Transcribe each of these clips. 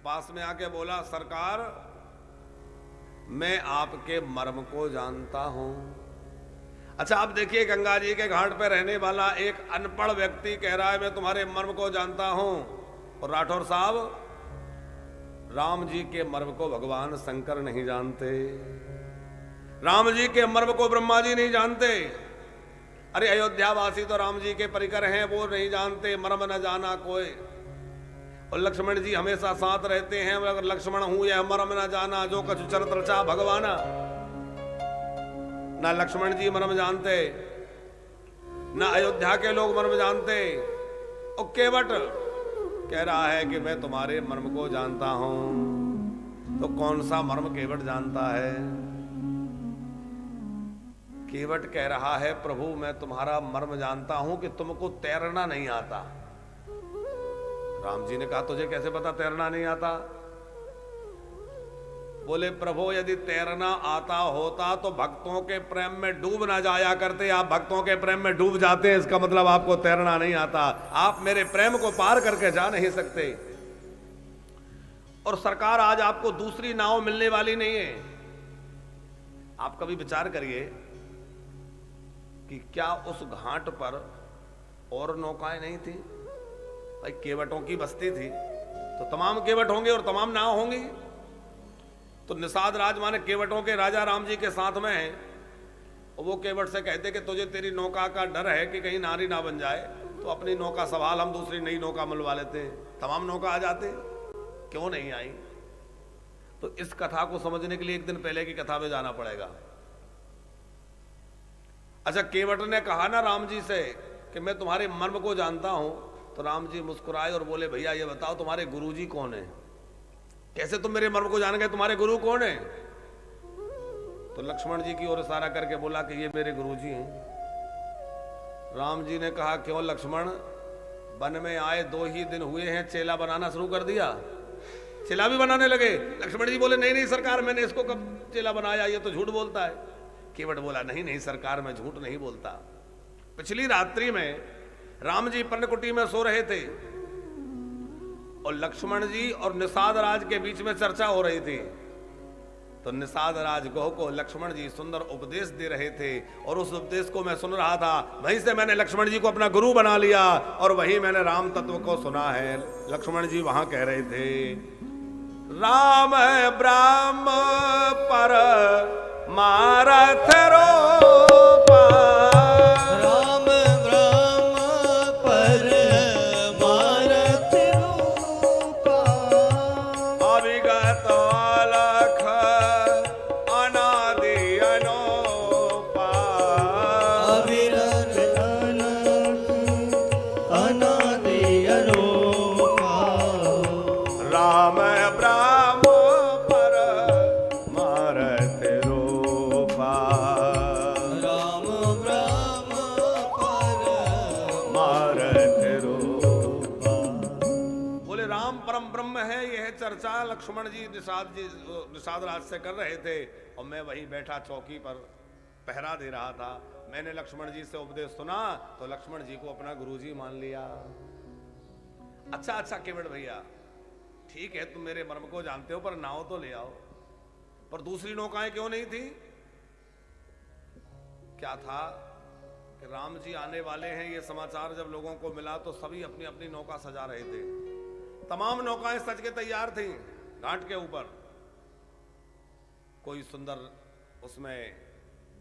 पास में आके बोला, सरकार मैं आपके मर्म को जानता हूं। अच्छा, आप देखिए, गंगा जी के घाट पर रहने वाला एक अनपढ़ व्यक्ति कह रहा है मैं तुम्हारे मर्म को जानता हूं, और राठौर साहब राम जी के मर्म को भगवान शंकर नहीं जानते, राम जी के मर्म को ब्रह्मा जी नहीं जानते। अरे अयोध्यावासी तो राम जी के परिकर हैं, वो नहीं जानते, मर्म न जाना कोई। और लक्ष्मण जी हमेशा साथ रहते हैं, अगर लक्ष्मण हूं यह मर्म न जाना, जो कछु चरत रचा भगवाना। ना लक्ष्मण जी मर्म जानते, ना अयोध्या के लोग मर्म जानते, और केवट कह रहा है कि मैं तुम्हारे मर्म को जानता हूं। तो कौन सा मर्म केवट जानता है? केवट कह रहा है, प्रभु मैं तुम्हारा मर्म जानता हूं कि तुमको तैरना नहीं आता। राम जी ने कहा, तुझे कैसे पता तैरना नहीं आता? बोले, प्रभु यदि तैरना आता होता तो भक्तों के प्रेम में डूब ना जाया करते। आप भक्तों के प्रेम में डूब जाते हैं, इसका मतलब आपको तैरना नहीं आता। आप मेरे प्रेम को पार करके जा नहीं सकते। और सरकार आज आपको दूसरी नाव मिलने वाली नहीं है। आप कभी विचार करिए कि क्या उस घाट पर और नौकाएं नहीं थी? भाई केवटों की बस्ती थी तो तमाम केवट होंगे और तमाम नाव होंगी। तो निषाद राज माने केवटों के राजा राम जी के साथ में है, और वो केवट से कहते कि तुझे तेरी नौका का डर है कि कहीं नारी ना बन जाए, तो अपनी नौका संभाल, हम दूसरी नई नौका मिलवा लेते हैं। तमाम नौका आ जाते, क्यों नहीं आई? तो इस कथा को समझने के लिए एक दिन पहले की कथा में जाना पड़ेगा। अच्छा, केवट ने कहा ना राम जी से कि मैं तुम्हारे मर्म को जानता हूं, तो राम जी मुस्कुराए और बोले, भैया ये बताओ तुम्हारे गुरुजी कौन है? कैसे तुम मेरे मर्म को जान गए? तुम्हारे गुरु कौन है? तो लक्ष्मण जी की ओर इशारा करके बोला कि ये मेरे गुरुजी हैं। राम जी ने कहा, क्यों लक्ष्मण, वन में आए 2 ही दिन हुए हैं, चेला बनाना शुरू कर दिया? चेला भी बनाने लगे? लक्ष्मण जी बोले, नहीं नहीं सरकार, मैंने इसको कब चेला बनाया, ये तो झूठ बोलता है। केवट बोला, नहीं नहीं सरकार, मैं झूठ नहीं बोलता। पिछली रात्रि में राम जी पर्णकुटी में सो रहे थे और लक्ष्मण जी और निषाद राज के बीच में चर्चा हो रही थी। तो निषाद राज गोह को लक्ष्मण जी सुंदर उपदेश दे रहे थे, और उस उपदेश को मैं सुन रहा था। वहीं से मैंने लक्ष्मण जी को अपना गुरु बना लिया, और वहीं मैंने राम तत्व को सुना है। लक्ष्मण जी वहां कह रहे थे, राम ब्रह्म पर मारथ रूपा, राम ब्रह्म पर मारथ रूपा, अविगत अलख अनादि अनोपा, अविरत अलख अनादि अनोपा, राम ब्रह्म पर मारथ रूपा, राम ब्रह्म पर मारथ रूपा। बोले राम परम ब्रह्म है, यह चर्चा लक्ष्मण जी निषाद राज से कर रहे थे, और मैं वहीं बैठा चौकी पर पहरा दे रहा था। मैंने लक्ष्मण जी से उपदेश सुना तो लक्ष्मण जी को अपना गुरुजी मान लिया। अच्छा अच्छा केवट भैया, ठीक है तुम मेरे मर्म को जानते हो, पर नाव तो ले आओ। पर दूसरी नौकाएं क्यों नहीं थी? क्या था कि राम जी आने वाले हैं, ये समाचार जब लोगों को मिला तो सभी अपनी अपनी नौका सजा रहे थे। तमाम नौकाएं सज के तैयार थी घाट के ऊपर। कोई सुंदर उसमें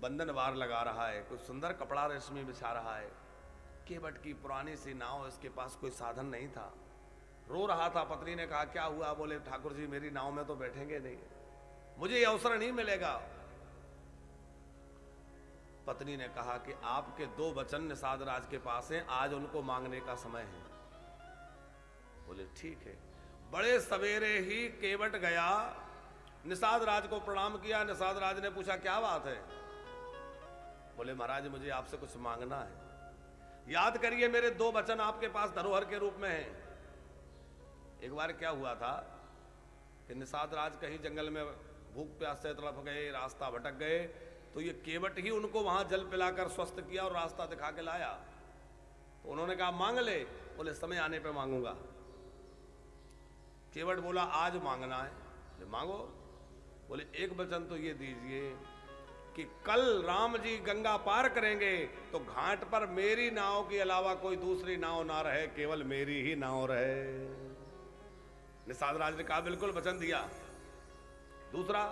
बंधन वार लगा रहा है, कोई सुंदर कपड़ा रेशमी बिछा रहा है। केवट की पुरानी सी नाव, इसके पास कोई साधन नहीं था, रो रहा था। पत्नी ने कहा, क्या हुआ? बोले, ठाकुर जी मेरी नाव में तो बैठेंगे नहीं, मुझे यह अवसर नहीं मिलेगा। पत्नी ने कहा कि आपके 2 वचन निषाद राज के पास हैं, आज उनको मांगने का समय है। बोले ठीक है। बड़े सवेरे ही केवट गया, निषाद राज को प्रणाम किया। निषाद राज ने पूछा, क्या बात है? बोले, महाराज मुझे आपसे कुछ मांगना है। याद करिए मेरे 2 वचन आपके पास धरोहर के रूप में हैं। एक बार क्या हुआ था कि निषाद राज कहीं जंगल में भूख प्यास से तड़प गए, रास्ता भटक गए, तो ये केवट ही उनको वहां जल पिलाकर स्वस्थ किया और रास्ता दिखा के लाया। तो उन्होंने कहा, मांग ले। बोले, समय आने पे मांगूंगा। केवट बोला आज मांगना है, मांगो। बोले एक वचन तो ये दीजिए कि कल राम जी गंगा पार करेंगे तो घाट पर मेरी नाव के अलावा कोई दूसरी नाव ना रहे, केवल मेरी ही नाव रहे। निषाद राज ने कहा बिल्कुल वचन दिया। दूसरा,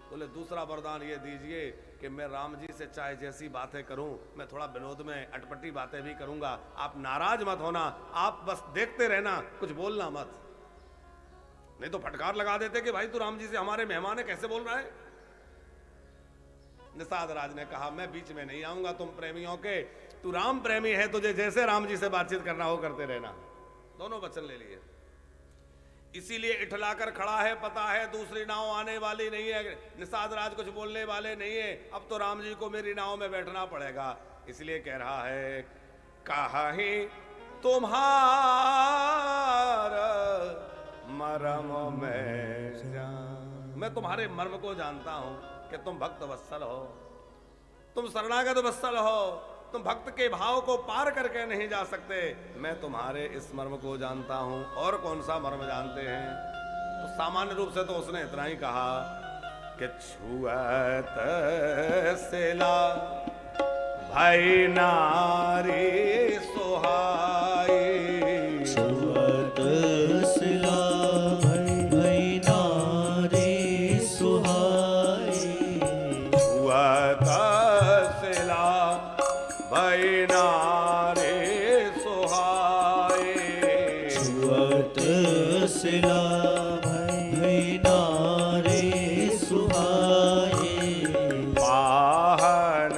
बोले दूसरा वरदान ये दीजिए कि मैं राम जी से चाहे जैसी बातें करूं, मैं थोड़ा विनोद में अटपटी बातें भी करूंगा, आप नाराज मत होना, आप बस देखते रहना, कुछ बोलना मत। नहीं तो फटकार लगा देते कि भाई तू राम जी से हमारे मेहमान है, कैसे बोल रहा है। निषाद राज ने कहा मैं बीच में नहीं आऊंगा तुम प्रेमियों के, तू राम प्रेमी है, तुझे जैसे राम जी से बातचीत करना हो करते रहना। दोनों वचन ले लिए। इसीलिए इठलाकर खड़ा है, पता है दूसरी नाव आने वाली नहीं है, निषाद राज कुछ बोलने वाले नहीं है, अब तो राम जी को मेरी नाव में बैठना पड़ेगा। इसलिए कह रहा है कहा ही तुम्हारा मरम मैं तुम्हारे मर्म को जानता हूं कि तुम भक्त वत्सल हो, तुम शरणागत वत्सल हो, तुम भक्त के भाव को पार करके नहीं जा सकते। मैं तुम्हारे इस मर्म को जानता हूं। और कौन सा मर्म जानते हैं? तो सामान्य रूप से तो उसने इतना ही कहा कि छुअत सिला भाई नारी सुहाई, छुअत सिला भाई नारी सुहाई, छुअत सिला भाई नारी सुहाई, छुअत सिला भाई नारी सुहाई, पाहन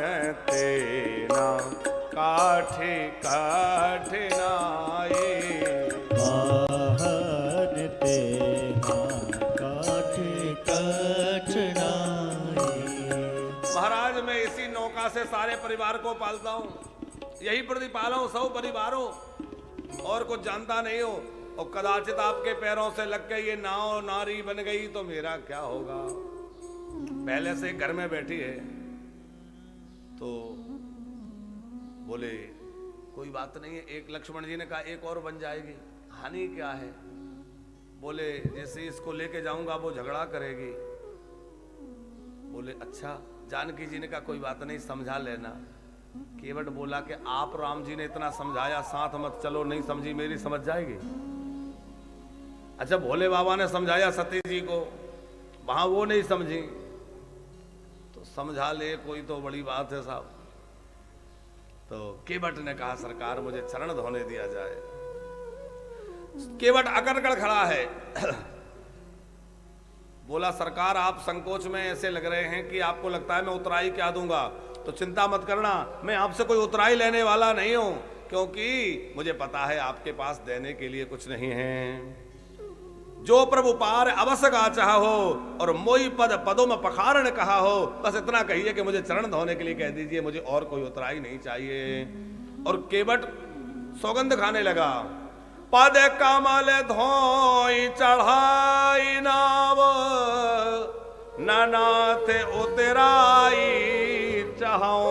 तेना काठी कठिनाई, पाहन तेना काठी कठिनाई। महाराज मैं इसी नौका से सारे परिवार को पालता हूँ, यही प्रतिपाला हूँ सब परिवारों, और कुछ जानता नहीं हो। और कदाचित आपके पैरों से लग के ये नाव नारी बन गई तो मेरा क्या होगा। पहले से घर में बैठी है तो बोले कोई बात नहीं है। एक लक्ष्मण जी ने कहा एक और बन जाएगी, हानि क्या है। बोले जैसे इसको लेके जाऊंगा वो झगड़ा करेगी। बोले अच्छा। जानकी जी ने कहा कोई बात नहीं समझा लेना। केवट बोला कि आप राम जी ने इतना समझाया, साथ मत चलो, नहीं समझी मेरी समझ जाएगी। अच्छा भोले बाबा ने समझाया सती जी को, वहां वो नहीं समझी तो समझा ले कोई तो बड़ी बात है साहब। तो केवट ने कहा सरकार मुझे चरण धोने दिया जाए। केवट अकड़कड़ खड़ा है। बोला सरकार आप संकोच में ऐसे लग रहे हैं कि आपको लगता है मैं उतराई क्या दूंगा, तो चिंता मत करना, मैं आपसे कोई उतराई लेने वाला नहीं हूं, क्योंकि मुझे पता है आपके पास देने के लिए कुछ नहीं है। जो प्रभु पार अवश्य का चाह हो और मोई पद पदों में पखारण कहा हो, बस इतना कहिए कि मुझे चरण धोने के लिए कह दीजिए, मुझे और कोई उतराई नहीं चाहिए। और केवट सौगंध खाने लगा। पद कमल धोई चढ़ाई नाव, नाथ उतराई चाहो,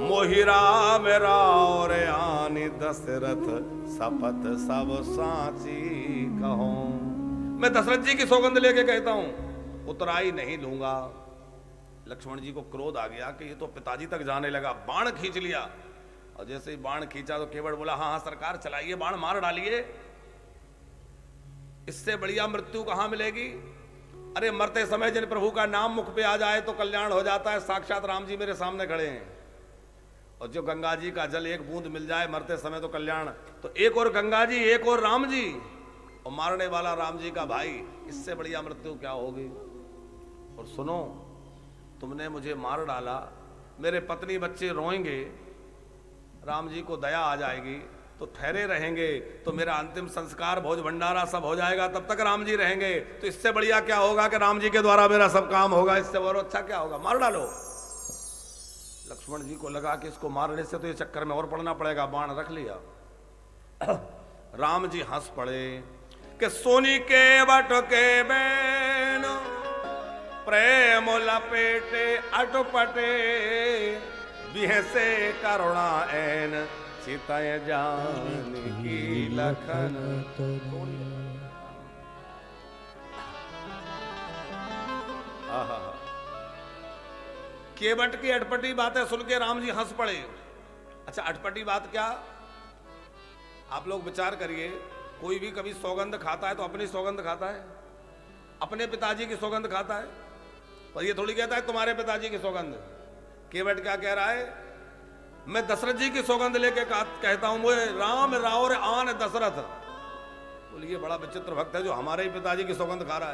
मोहिरा मेरा और आनी दशरथ शपथ सब साची कहो। मैं दशरथ जी की सौगंध लेके कहता हूं उतराई नहीं लूंगा। लक्ष्मण जी को क्रोध आ गया कि ये तो पिताजी तक जाने लगा, बाण खींच लिया। और जैसे ही बाण खींचा तो केवट बोला हाँ हाँ सरकार चलाइए, बाण मार डालिए, इससे बढ़िया मृत्यु कहां मिलेगी। अरे मरते समय जिन प्रभु का नाम मुख पे आ जाए तो कल्याण हो जाता है। साक्षात राम जी मेरे सामने खड़े हैं, और जो गंगा जी का जल एक बूंद मिल जाए मरते समय तो कल्याण। तो एक और गंगा जी, एक और राम जी, और मारने वाला राम जी का भाई, इससे बढ़िया मृत्यु क्या होगी। और सुनो, तुमने मुझे मार डाला, मेरे पत्नी बच्चे रोएंगे, राम जी को दया आ जाएगी तो ठहरे रहेंगे, तो मेरा अंतिम संस्कार भोज भंडारा सब हो जाएगा, तब तक राम जी रहेंगे। तो इससे बढ़िया क्या होगा कि राम जी के द्वारा मेरा सब काम होगा, इससे और अच्छा क्या होगा, मार डालो। लक्ष्मण जी को लगा कि इसको मारने से तो ये चक्कर में और पड़ना पड़ेगा, बाण रख लिया। राम जी हंस पड़े कि सोनी के बट के बैन प्रेम लपेटे अटपटे, बिहसे करुणा एन चितय जान की लखन। केवट की अटपटी बातें सुन के राम जी हंस पड़े। अच्छा, अटपटी बात क्या? आप लोग विचार करिए, कोई भी कभी सौगंध खाता है तो अपनी सौगंध खाता है, अपने पिताजी की सौगंध खाता है, पर ये थोड़ी कहता है तुम्हारे पिताजी की सौगंध। केवट क्या कह रहा है? मैं दशरथ जी की सौगंध लेके कहता हूं, मुझे राम रावर आन दशरथ। बोलिए, बड़ा विचित्र भक्त है जो हमारे ही पिताजी की सौगंध खा रहा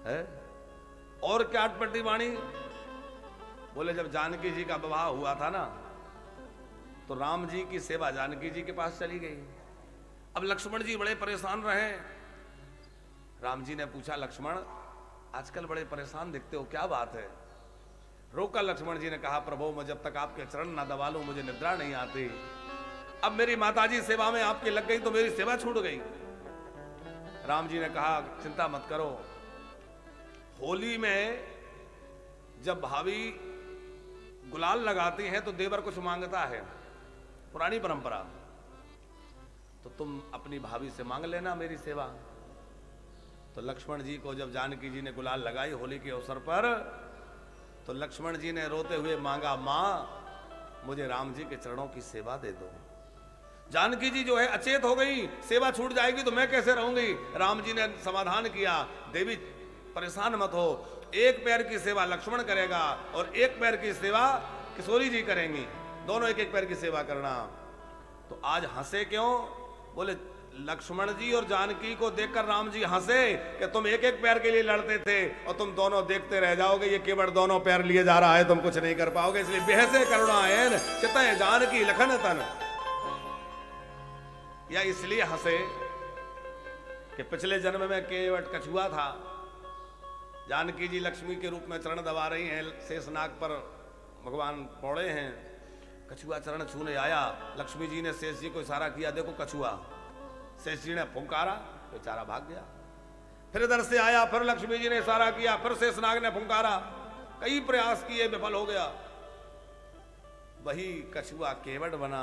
है? और क्या अटपटी वाणी? बोले, जब जानकी जी का विवाह हुआ था ना, तो राम जी की सेवा जानकी जी के पास चली गई। अब लक्ष्मण जी बड़े परेशान रहे। राम जी ने पूछा, लक्ष्मण आजकल बड़े परेशान दिखते हो, क्या बात है? रोका लक्ष्मण जी ने कहा, प्रभु मैं जब तक आपके चरण ना दबा लूं मुझे निद्रा नहीं आती। अब मेरी माताजी सेवा में आपकी लग गई तो मेरी सेवा छूट गई। राम जी ने कहा, चिंता मत करो, होली में जब भाभी गुलाल लगाती हैं तो देवर कुछ मांगता है, पुरानी परंपरा, तो तुम अपनी भाभी से मांग लेना मेरी सेवा। तो लक्ष्मण जी को जब जानकी जी ने गुलाल लगाई होली के अवसर पर, तो लक्ष्मण जी ने रोते हुए मांगा, मां मुझे राम जी के चरणों की सेवा दे दो। जानकी जी जो है अचेत हो गई, सेवा छूट जाएगी तो मैं कैसे रहूंगी। राम जी ने समाधान किया, देवी परेशान मत हो, एक पैर की सेवा लक्ष्मण करेगा और एक पैर की सेवा किशोरी जी करेंगी, दोनों एक एक पैर की सेवा करना। तो आज हंसे क्यों? बोले, लक्ष्मण जी और जानकी को देखकर राम जी हंसे कि तुम एक एक पैर के लिए लड़ते थे और तुम दोनों देखते रह जाओगे, ये केवट दोनों पैर लिए जा रहा है, तुम कुछ नहीं कर पाओगे, इसलिए बेहसे करुणा है चितय जानकी लखन तन। या इसलिए हंसे कि पिछले जन्म में केवट कछुआ था, जानकी जी लक्ष्मी के रूप में चरण दबा रही हैं, शेषनाग पर भगवान पौड़े हैं, कछुआ चरण छूने आया, लक्ष्मी जी ने शेष जी को इशारा किया, देखो कछुआ, शेष जी ने फुंकारा, बेचारा भाग गया। फिर इधर से आया, फिर लक्ष्मी जी ने इशारा किया, फिर शेषनाग ने फुंकारा, कई प्रयास किए, विफल हो गया, वही कछुआ केवट बना।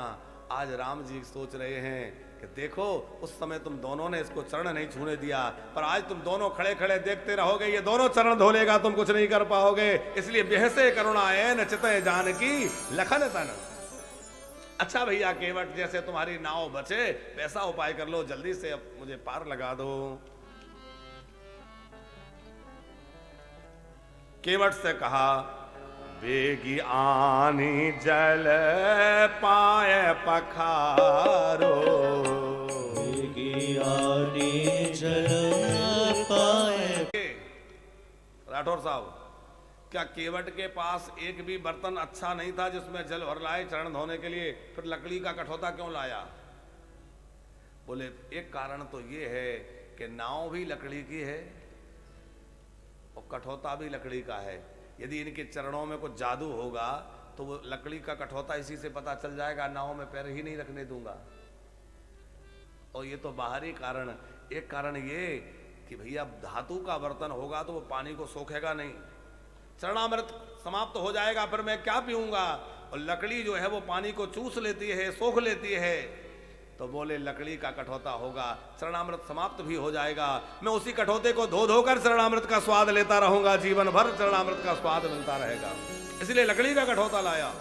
आज राम जी सोच रहे हैं कि देखो उस समय तुम दोनों ने इसको चरण नहीं छूने दिया, पर आज तुम दोनों खड़े खड़े देखते रहोगे, ये दोनों चरण धो लेगा, तुम कुछ नहीं कर पाओगे, इसलिए बेहसे करुणाएन चितय जानकी लखन तन। अच्छा भैया केवट, जैसे तुम्हारी नाव बचे वैसा उपाय कर लो, जल्दी से अब मुझे पार लगा दो। केवट से कहा, वेगी आनी जल पाए पखारो, वेगी आनी जल पाए। राठौर साहब, क्या केवट के पास एक भी बर्तन अच्छा नहीं था जिसमें जल भर लाए चरण धोने के लिए, फिर लकड़ी का कठौता क्यों लाया? बोले, एक कारण तो ये है कि नाव भी लकड़ी की है और कठौता भी लकड़ी का है। यदि इनके चरणों में कुछ जादू होगा तो वो लकड़ी का कठौता इसी से पता चल जाएगा, नाव में पैर ही नहीं रखने दूंगा। और ये तो बाहरी कारण, एक कारण ये कि भैया धातु का बर्तन होगा तो वो पानी को सोखेगा नहीं, चरणामृत समाप्त हो जाएगा, फिर मैं क्या पीऊंगा। और लकड़ी जो है वो पानी को चूस लेती है, सोख लेती है, तो बोले लकड़ी का कठौता होगा, चरणामृत समाप्त भी हो जाएगा, मैं उसी कठौते को धो धोकर चरणामृत का स्वाद लेता रहूंगा, जीवन भर चरणामृत का स्वाद मिलता रहेगा, इसलिए लकड़ी का कठौता लाया।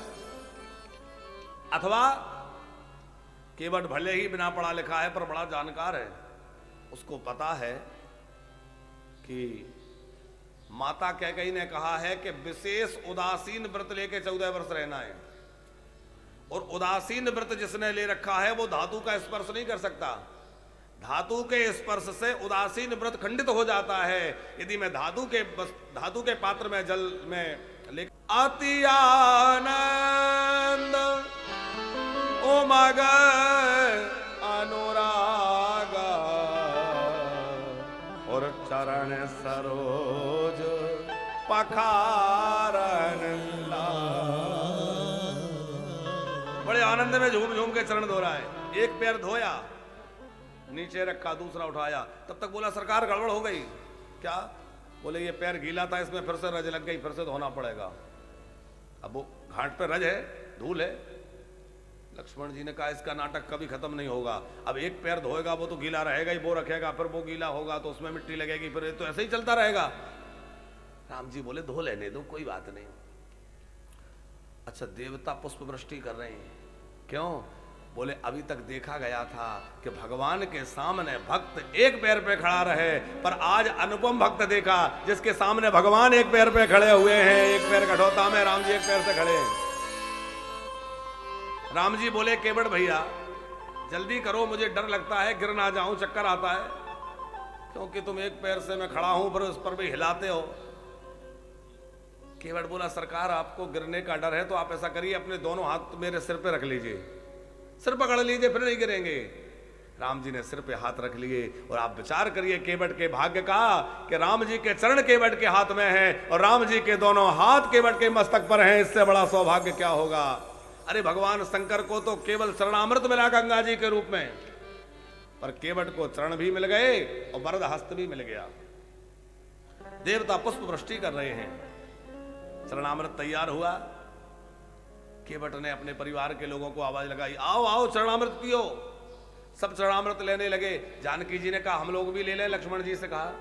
अथवा केवट भले ही बिना पढ़ा लिखा है पर बड़ा जानकार है, उसको पता है कि माता कैकेयी ने कहा है कि विशेष उदासीन व्रत लेके 14 वर्ष रहना है, और उदासीन व्रत जिसने ले रखा है वो धातु का स्पर्श नहीं कर सकता, धातु के स्पर्श से उदासीन व्रत खंडित हो जाता है। यदि मैं धातु के पात्र में जल में ले अति आनंद उमग अनुराग और चरण सरोज पखारन बड़े आनंद में झूम झूम के चरण धो रहा है। एक पैर धोया, नीचे रखा, दूसरा उठाया, तब तक बोला सरकार गड़बड़ हो गई। क्या? बोले ये पैर गीला था, इसमें फिर से रज लग गई, फिर से धोना पड़ेगा। अब वो घाट पे रज है, धूल है। लक्ष्मण जी ने कहा इसका नाटक कभी खत्म नहीं होगा, अब एक पैर धोएगा वो तो गीला रहेगा ही, वो रखेगा, फिर वो गीला होगा तो उसमें मिट्टी लगेगी, फिर तो ऐसे ही चलता रहेगा। राम जी बोले धो लेने दो, कोई बात नहीं। अच्छा, देवता पुष्प वृष्टि कर रहे हैं, क्यों? बोले अभी तक देखा गया था कि भगवान के सामने भक्त एक पैर पे खड़ा रहे, पर आज अनुपम भक्त देखा जिसके सामने भगवान एक पैर पे खड़े हुए हैं, एक पैर कठौता में, राम जी एक पैर से खड़े हैं। राम जी बोले केवट भैया जल्दी करो, मुझे डर लगता है गिर ना जाऊं, चक्कर आता है, क्योंकि तुम एक पैर से मैं खड़ा हूं पर उस पर भी हिलाते हो। केवट बोला सरकार आपको गिरने का डर है तो आप ऐसा करिए, अपने दोनों हाथ मेरे सिर पे रख लीजिए, सिर पकड़ लीजिए, फिर नहीं गिरेंगे। राम जी ने सिर पे हाथ रख लिए और आप विचार करिए केवट के भाग्य का कि राम जी के चरण केवट के हाथ में है और राम जी के दोनों हाथ केवट के मस्तक पर हैं, इससे बड़ा सौभाग्य क्या होगा। अरे भगवान शंकर को तो केवल चरणामृत मिला गंगा जी के रूप में, पर केवट को चरण भी मिल गए और वरद हस्त भी मिल गया। देवता पुष्प वृष्टि कर रहे हैं, चरणामृत तैयार हुआ। केवट ने अपने परिवार के लोगों को आवाज लगाई, आओ आओ चरणामृत पियो। सब चरणामृत लेने लगे। जानकी जी ने कहा हम लोग भी ले लें, लक्ष्मण जी से कहा।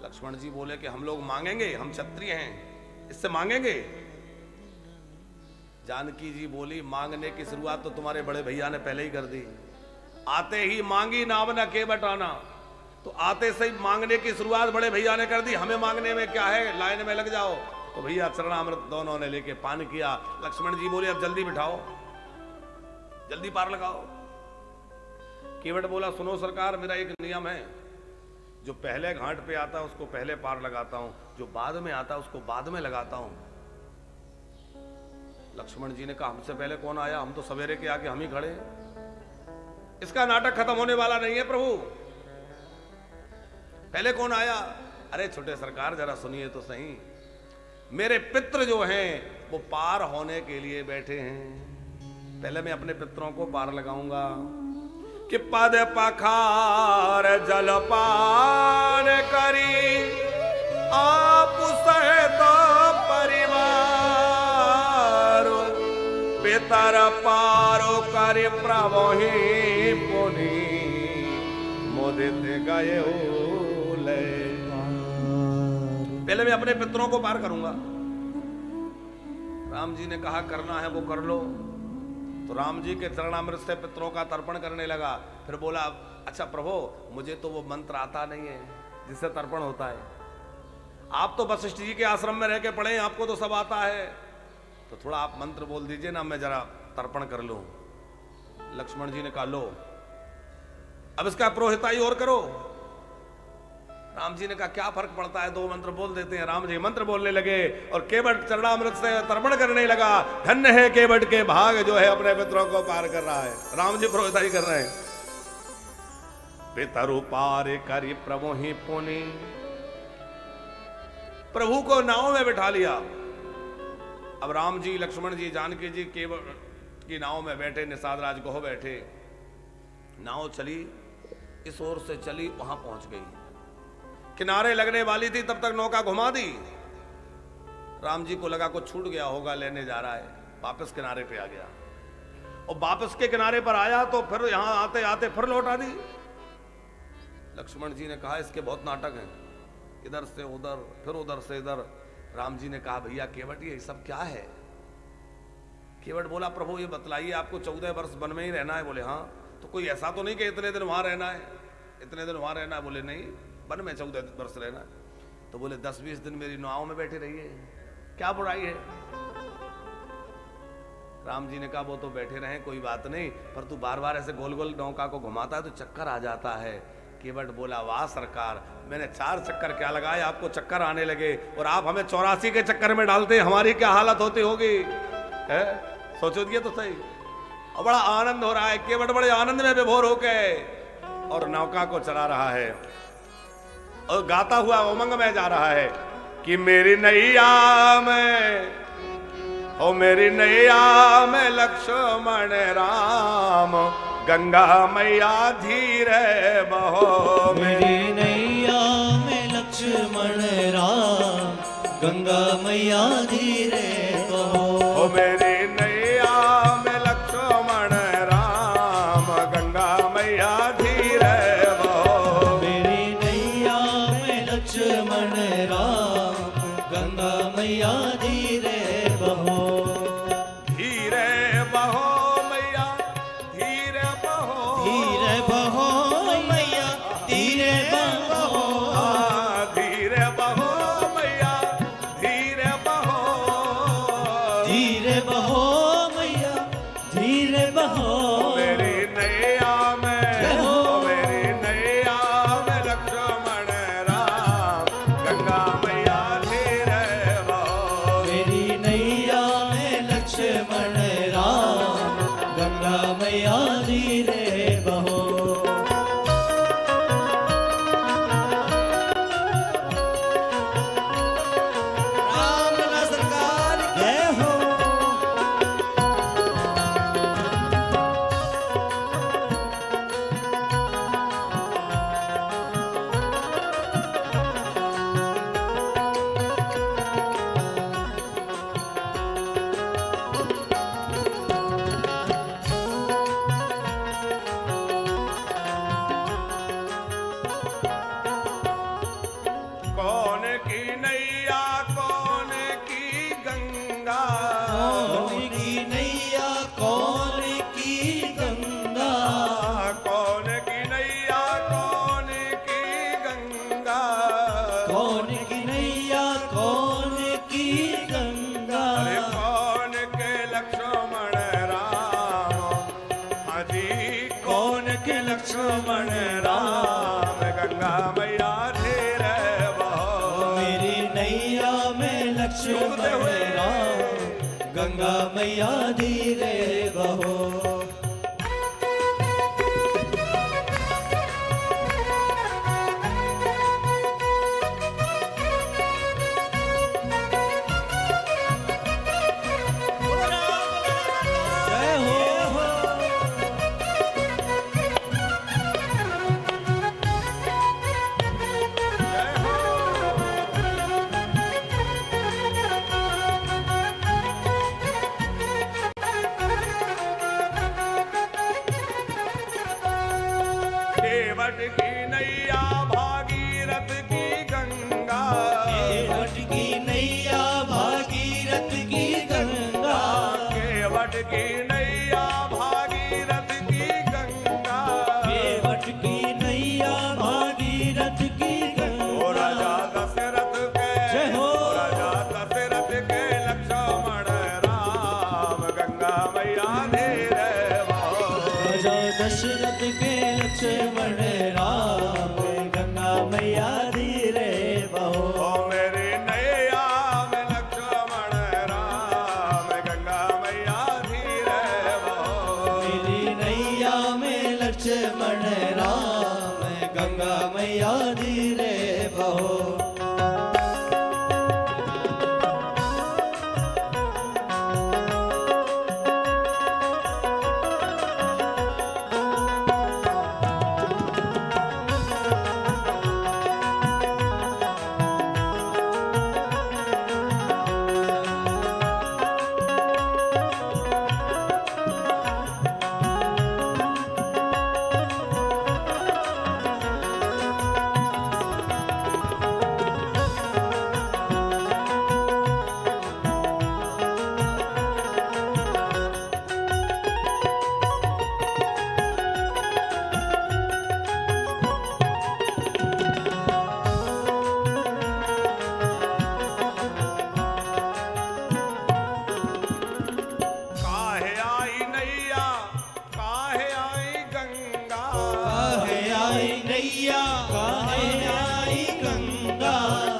लक्ष्मण जी बोले कि हम लोग मांगेंगे, हम क्षत्रिय हैं, इससे मांगेंगे। जानकी जी बोली मांगने की शुरुआत तो तुम्हारे बड़े भैया ने पहले ही कर दी, आते ही मांगी नाम न केवट आना, तो आते से ही मांगने की शुरुआत बड़े भैया ने कर दी। हमें मांगने में क्या है, लाइन में लग जाओ। तो भैया चरणामृत दोनों ने लेके पान किया। लक्ष्मण जी बोले अब जल्दी बिठाओ, जल्दी पार लगाओ। केवट बोला सुनो सरकार, मेरा एक नियम है, जो पहले घाट पे आता है उसको पहले पार लगाता हूं, जो बाद में आता है उसको बाद में लगाता हूं। लक्ष्मण जी ने कहा हमसे पहले कौन आया, हम तो सवेरे के आके हम ही खड़े हैं। इसका नाटक खत्म होने वाला नहीं है प्रभु, पहले कौन आया। अरे छोटे सरकार जरा सुनिए तो सही, मेरे पितृ जो हैं वो पार होने के लिए बैठे हैं, पहले मैं अपने पितरों को पार लगाऊंगा। कि पद पखार जलपान करी आप सहित परिवार, पितर पारो कर प्रभुहि पुनि मुदित गए ले। पहले मैं अपने पितरों को पार करूंगा। राम जी ने कहा करना है वो कर लो। तो राम जी के चरणामृत से पितरों का तर्पण करने लगा। फिर बोला अच्छा प्रभु मुझे तो वो मंत्र आता नहीं है जिससे तर्पण होता है, आप तो वशिष्ठ जी के आश्रम में रह के पढ़े, आपको तो सब आता है, तो थोड़ा आप मंत्र बोल दीजिए ना, मैं जरा तर्पण कर लूं। लक्ष्मण जी ने कहा लो अब इसका पुरोहिताई और करो। राम जी ने कहा क्या फर्क पड़ता है, दो मंत्र बोल देते हैं। राम जी मंत्र बोलने लगे और केवट चरणामृत से तर्पण करने लगा। धन्य है केवट के भाग जो है अपने पितरों को पार कर रहा है। राम जी पुरोहिताई कर रहे हैं। पितरु पार करी प्रभु ही पुनि, प्रभु को नाव में बिठा लिया। अब राम जी लक्ष्मण जी जानकी जी केवट की नाव में बैठे, निषाद राज गोह बैठे। नाव चली, इस ओर से चली, वहां पहुंच गई, किनारे लगने वाली थी, तब तक नौका घुमा दी। राम जी को लगा कुछ छूट गया होगा, लेने जा रहा है, वापस किनारे पे आ गया। और वापस के किनारे पर आया तो फिर यहां आते आते फिर लौटा दी। लक्ष्मण जी ने कहा इसके बहुत नाटक हैं, इधर से उधर फिर उधर से इधर। राम जी ने कहा भैया केवट ये सब क्या है। केवट बोला प्रभु ये बतलाइए आपको 14 वर्ष वन में ही रहना है। बोले हाँ। तो कोई ऐसा तो नहीं कि इतने दिन वहां रहना है, इतने दिन वहां रहना है। बोले नहीं, वन में 14 वर्ष रहना है। तो बोले 10-20 दिन मेरी नाव में बैठे रहिए, क्या बुराई है। राम जी ने कहा वो तो बैठे रहे कोई बात नहीं, पर तू बार बार ऐसे गोल गोल नौका को घुमाता है तो चक्कर आ जाता है। केवट बोला वाह सरकार, मैंने 4 चक्कर क्या लगाए, आपको चक्कर आने लगे और आप हमें 84 के चक्कर में डालते, हमारी क्या हालत होती होगी है? सोचो दिए तो सही। और बड़ा आनंद हो रहा है, केवट बड़े आनंद में विभोर होके और नौका को चला रहा है और गाता हुआ उमंग में जा रहा है कि मेरी नैया में, ओ मेरी नैया में लक्ष्मण राम, गंगा मैया धीरे बहो। मेरी नैया में लक्ष्मण राम, गंगा मैया धीरे बहो। ओ मेरी नैया में लक्ष्मण राम, गंगा मैया धीरे बहो। मेरी नैया में लक्ष्मण राम, मैया धीरे बहो। धीरे बहो मैया धीरे बहो, धीरे बहो मैया धीरे बहो। धीरे बहो मैया धीरे बहो, धीरे बहो मैया धीरे बहो। मेरी नैया में, मेरी नैया में लक्ष्मण राम गंगा मैया धीरे बहो। मेरी नैया में लक्ष्मण राम गंगा मैया धीरे बहो। राम लला सरकार जय हो। कौन की नैया कौन की गंगा, कौन की नैया कौन की गंगा। कौन की नैया कौन की गंगा, कौन की नैया कौन की गंगा। अरे कौन के लक्ष्मण राम, हाजी कौन के लक्ष्मण राम गंगा मैया धीरे बहो। मेरी नैया में लक्ष्मण राम गंगा मैया धीरे बहो। जय हो। जय हो। केवट की नैया भागीरथ की गंगा, केवट की नैया भागीरथ की गंगा। केवट की नैया भागीरथ की गंगा, केवट की नैया भागीरथ की ओ राजा गंगा। दशरथ के, जय हो। राजा दशरथ के लक्ष्मण राम गंगा मैया धीरे बहो। राजा दशरथ के लक्ष्मण राम गंगा मैया धीरे बहो। ओ मेरी नैया में लक्ष्मण राम गंगा मैया धीरे बहो। मेरी नैया में लक्ष्मण राम गंगा मैया धीरे बहो। काहे आई नैया काहे आई गंगा, काहे आई नैया काहे आई गंगा।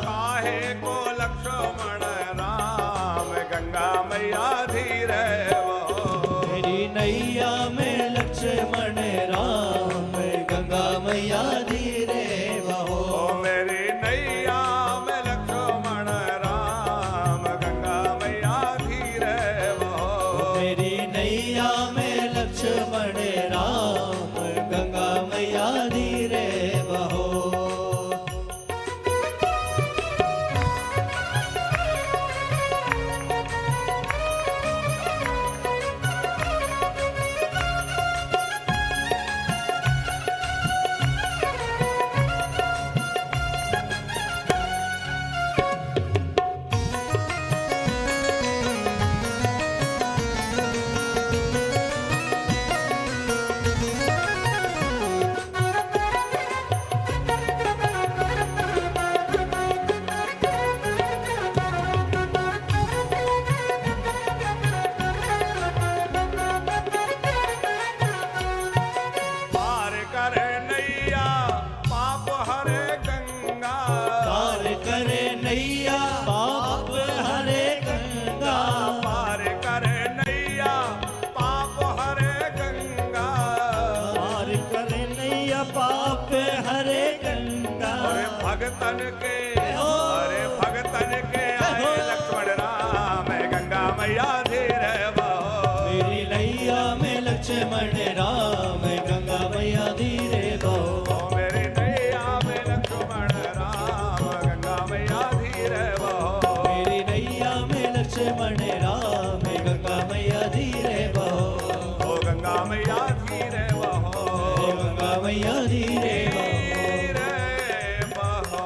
काहे को लक्ष्मण राम गंगा मैया धीरे बहो। मेरी नैया में लक्ष्मण राम गंगा मैया धीरे बहो। ओ मेरी नैया में लक्ष्मण राम गंगा मैया धीरे बहो। मेरी नैया में लक्ष्मण राम गंगा मैया धीरे बहो। हरे गंगा, पार करे नैया पाप हरे गंगा, पार करे नैया पाप हरे गंगा, पार करे नैया पाप हरे गंगा। अरे भगतन के आए लक्ष्मण राम, गंगा मैया धीरे बहो। मेरी नैया में लक्ष्मण राम, गंगा मैया धीरे बहो। मेरी नैया में लक्ष्मण राम, गंगा मैया धीरे बहो। मेरी नैया में लक्ष्मण राम, गंगा मैया धीरे बहो। ओ गंगा मैया धीरे बहो, गंगा मैया धीरे बहो।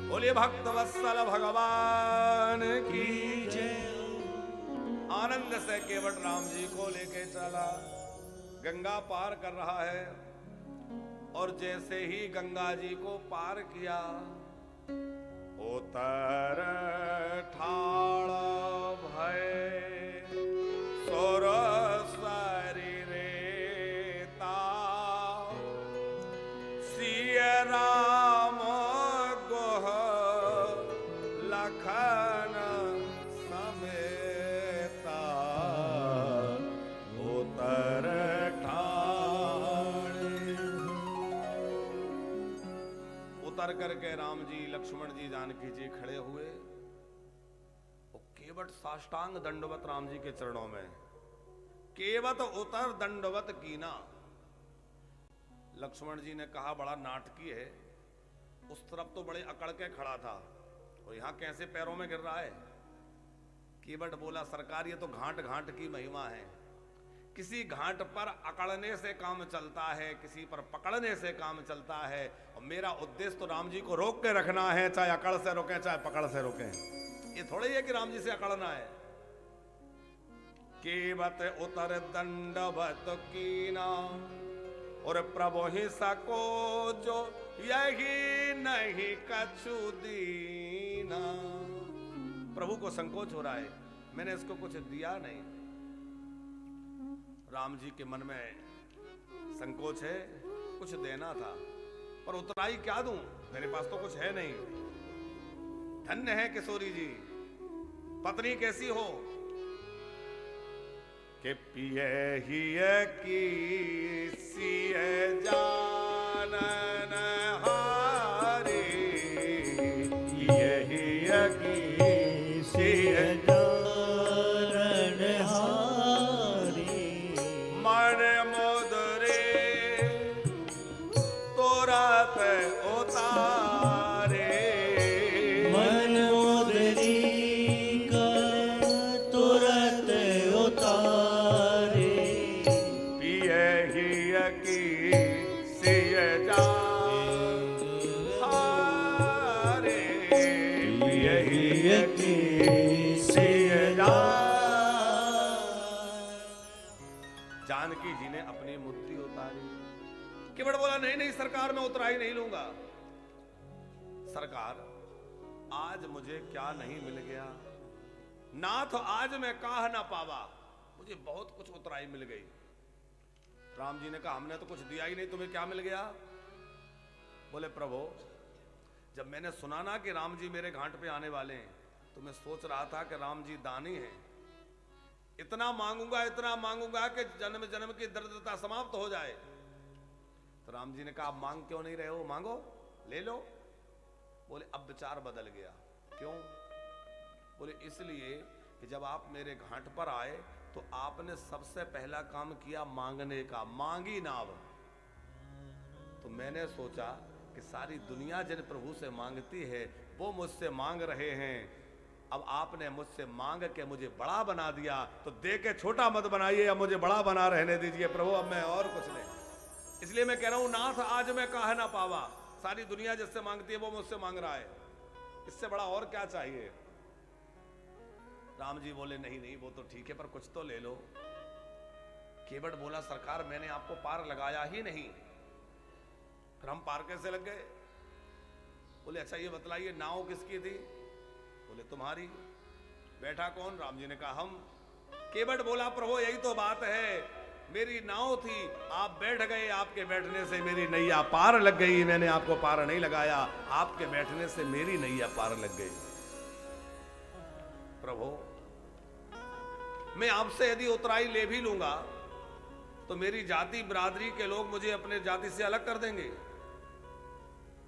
बोलिए भक्त वत्सल भगवान की जय। आनंद से केवट राम जी को लेके चला, गंगा पार कर रहा है। और जैसे ही गंगा जी को पार किया, उतर ठाड़ भय सोर शरीरेता, सिय राम गोह लखन समेता, उतर ठाड़। उतर करके राम जी, लक्ष्मण जी, जानकी जी खड़े हुए। केवट साष्टांग दंडवत राम जी के चरणों में, केवट उतर दंडवत कीना। लक्ष्मण जी ने कहा बड़ा नाटकी है, उस तरफ तो बड़े अकड़ के खड़ा था और यहां कैसे पैरों में गिर रहा है। केवट बोला सरकार ये तो घाट घाट की महिमा है, किसी घाट पर अकड़ने से काम चलता है, किसी पर पकड़ने से काम चलता है। और मेरा उद्देश्य तो राम जी को रोक के रखना है, चाहे अकड़ से रोके चाहे पकड़ से रोके। ये थोड़ा ही है कि राम जी से अकड़ना है। केवट उतर दंडवत कीना, और प्रभु ही सको जो यही नहीं कछु दीना। प्रभु को संकोच हो रहा है, मैंने इसको कुछ दिया नहीं। राम जी के मन में संकोच है, कुछ देना था, पर उतराई क्या दूं, मेरे पास तो कुछ है नहीं। धन्य है किशोरी जी, पत्नी कैसी हो कि पिए ही की सिए जानन हारी, पिए ही की सिए जानन हारी, मन मुदरे तुरत उतारे, मन मुदरी का तुरत उतारे, पिए ही की सिय जान हारे, पिए ही की सिय जान। जानकी जी ने अपनी मुद्री उतारी। केवट बोला नहीं नहीं सरकार, मैं उतराई नहीं लूंगा। सरकार आज मुझे क्या नहीं मिल गया, नाथ आज मैं काह ना पावा, मुझे बहुत कुछ उतराई मिल गई। राम जी ने कहा हमने तो कुछ दिया ही नहीं, तुम्हें क्या मिल गया। बोले प्रभु जब मैंने सुना ना कि राम जी मेरे घाट पे आने वाले हैं, तो मैं सोच रहा था कि राम जी दानी हैं, इतना मांगूंगा कि जन्म जन्म की दरिद्रता समाप्त हो जाए। तो राम जी ने कहा आप मांग क्यों नहीं रहे हो, मांगो ले लो। बोले अब विचार बदल गया। क्यों? बोले इसलिए कि जब आप मेरे घाट पर आए तो आपने सबसे पहला काम किया मांगने का, मांगी नाव। तो मैंने सोचा कि सारी दुनिया जिन प्रभु से मांगती है वो मुझसे मांग रहे हैं, अब आपने मुझसे मांग के मुझे बड़ा बना दिया, तो दे के छोटा मत बनाइए, अब मुझे बड़ा बना रहने दीजिए प्रभु, अब मैं और कुछ नहीं। इसलिए मैं कह रहा हूं नाथ आज मैं काहे ना पावा, सारी दुनिया जिससे मांगती है वो मुझसे मांग रहा है, इससे बड़ा और क्या चाहिए। राम जी बोले नहीं नहीं वो तो ठीक है, पर कुछ तो ले लो। केवट बोला सरकार मैंने आपको पार लगाया ही नहीं। फिर हम पार कैसे लग गए? बोले अच्छा ये बतलाइए नाव किसकी थी? बोले तुम्हारी। बैठा कौन? राम जी ने कहा हम। केवट बोला प्रभु यही तो बात है, मेरी नाव थी, आप बैठ गए, आपके बैठने से मेरी नैया पार लग गई। मैंने आपको पार नहीं लगाया, आपके बैठने से मेरी नैया पार लग गई। प्रभु, मैं आपसे यदि उतराई ले भी लूंगा तो मेरी जाति बिरादरी के लोग मुझे अपने जाति से अलग कर देंगे।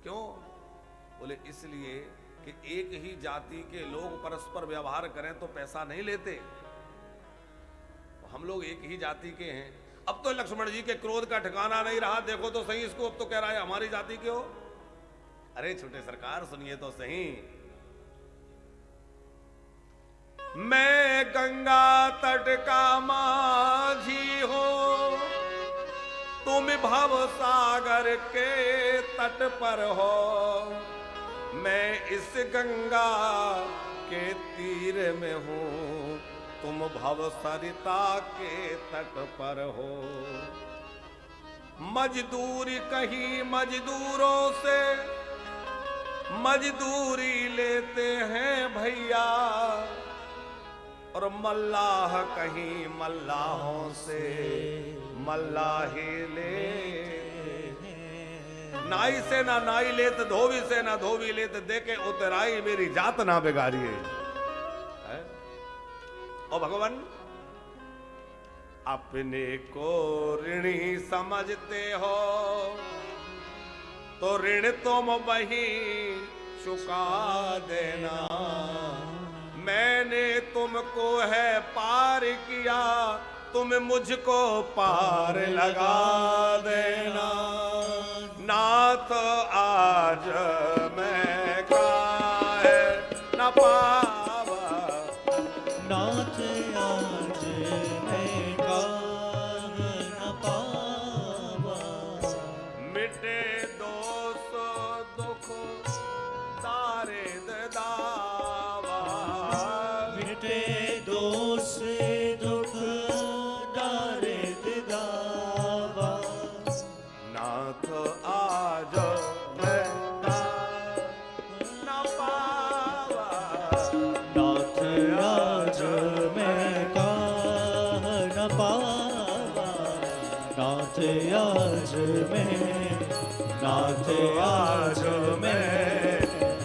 क्यों? बोले इसलिए कि एक ही जाति के लोग परस्पर व्यवहार करें तो पैसा नहीं लेते। हम लोग एक ही जाति के हैं। अब तो लक्ष्मण जी के क्रोध का ठिकाना नहीं रहा। देखो तो सही, इसको अब तो कह रहा है हमारी जाति के हो। अरे छोटे सरकार सुनिए तो सही। मैं गंगा तट का माझी हूं, तुम भव सागर के तट पर हो। मैं इस गंगा के तीर में हूं, तुम भव सरिता के तट पर हो। मजदूरी कहीं मजदूरों से मजदूरी लेते हैं भैया, और मल्लाह कहीं मल्लाहों से मल्लाही ले। नाई से ना नाई लेत, धोबी से ना धोबी लेत, देखे उतराई मेरी जात ना बिगाड़िए। ओ भगवान, अपने को ऋणी समझते हो तो ऋण तुम वही चुका देना। मैंने तुमको है पार किया, तुम मुझको पार लगा देना। नाथ आज मैं काहे न पावा, नाथ आज मैं काहे न पावा। मिटे दोष दुख दारिद दावा, मिटे दोष दुख दारिद दावा। नाथ आज मैं न पावा, नाथ आज मैं काहे न पावा। नाथ आज मैं, नाथ आज मैं,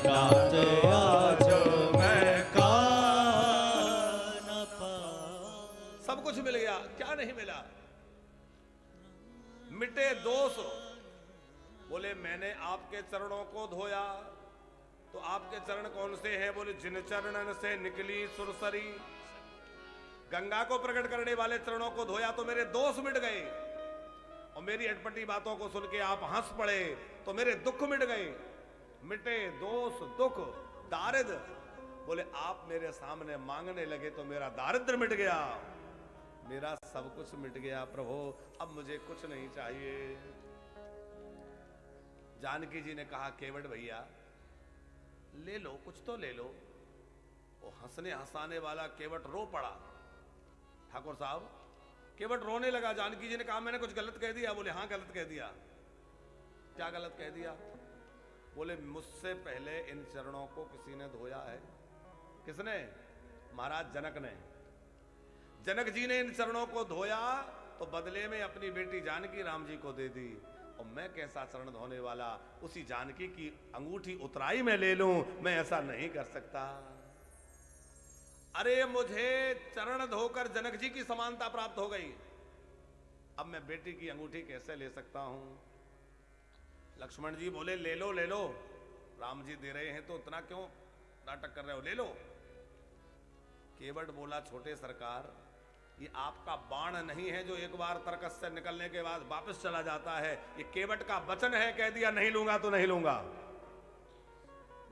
नाथ आज मैं काहे न पावा। सब कुछ मिल गया, क्या नहीं मिला? मिटे दोष। बोले मैंने आपके चरणों को धोया, तो आपके चरण कौन से हैं? बोले जिन चरणन से निकली सुरसरी। गंगा को प्रकट करने वाले चरणों को धोया तो मेरे दोष मिट गए, और मेरी अटपटी बातों को सुन के आप हंस पड़े तो मेरे दुख मिट गए। मिटे दोष दुख दारिद। बोले आप मेरे सामने मांगने लगे तो मेरा दारिद्र मिट गया, मेरा सब कुछ मिट गया। प्रभु अब मुझे कुछ नहीं चाहिए। जानकी जी ने कहा केवट भैया ले लो, कुछ तो ले लो। वो हंसने हंसाने वाला केवट रो पड़ा। ठाकुर साहब, केवट रोने लगा। जानकी जी ने कहा मैंने कुछ गलत कह दिया? बोले हाँ गलत कह दिया। क्या गलत कह दिया? बोले मुझसे पहले इन चरणों को किसी ने धोया है। किसने? महाराज जनक ने। जनक जी ने इन चरणों को धोया तो बदले में अपनी बेटी जानकी राम जी को दे दी। और मैं कैसा चरण धोने वाला, उसी जानकी की अंगूठी उतराई में ले लूं? मैं ऐसा नहीं कर सकता। अरे मुझे चरण धोकर जनक जी की समानता प्राप्त हो गई, अब मैं बेटी की अंगूठी कैसे ले सकता हूं? लक्ष्मण जी बोले ले लो ले लो, राम जी दे रहे हैं तो उतना क्यों नाटक कर रहे हो, ले लो। केवट बोला छोटे सरकार, ये आपका बाण नहीं है जो एक बार तर्कस से निकलने के बाद वापस चला जाता है। ये केवट का वचन है, कह दिया नहीं लूंगा तो नहीं लूंगा।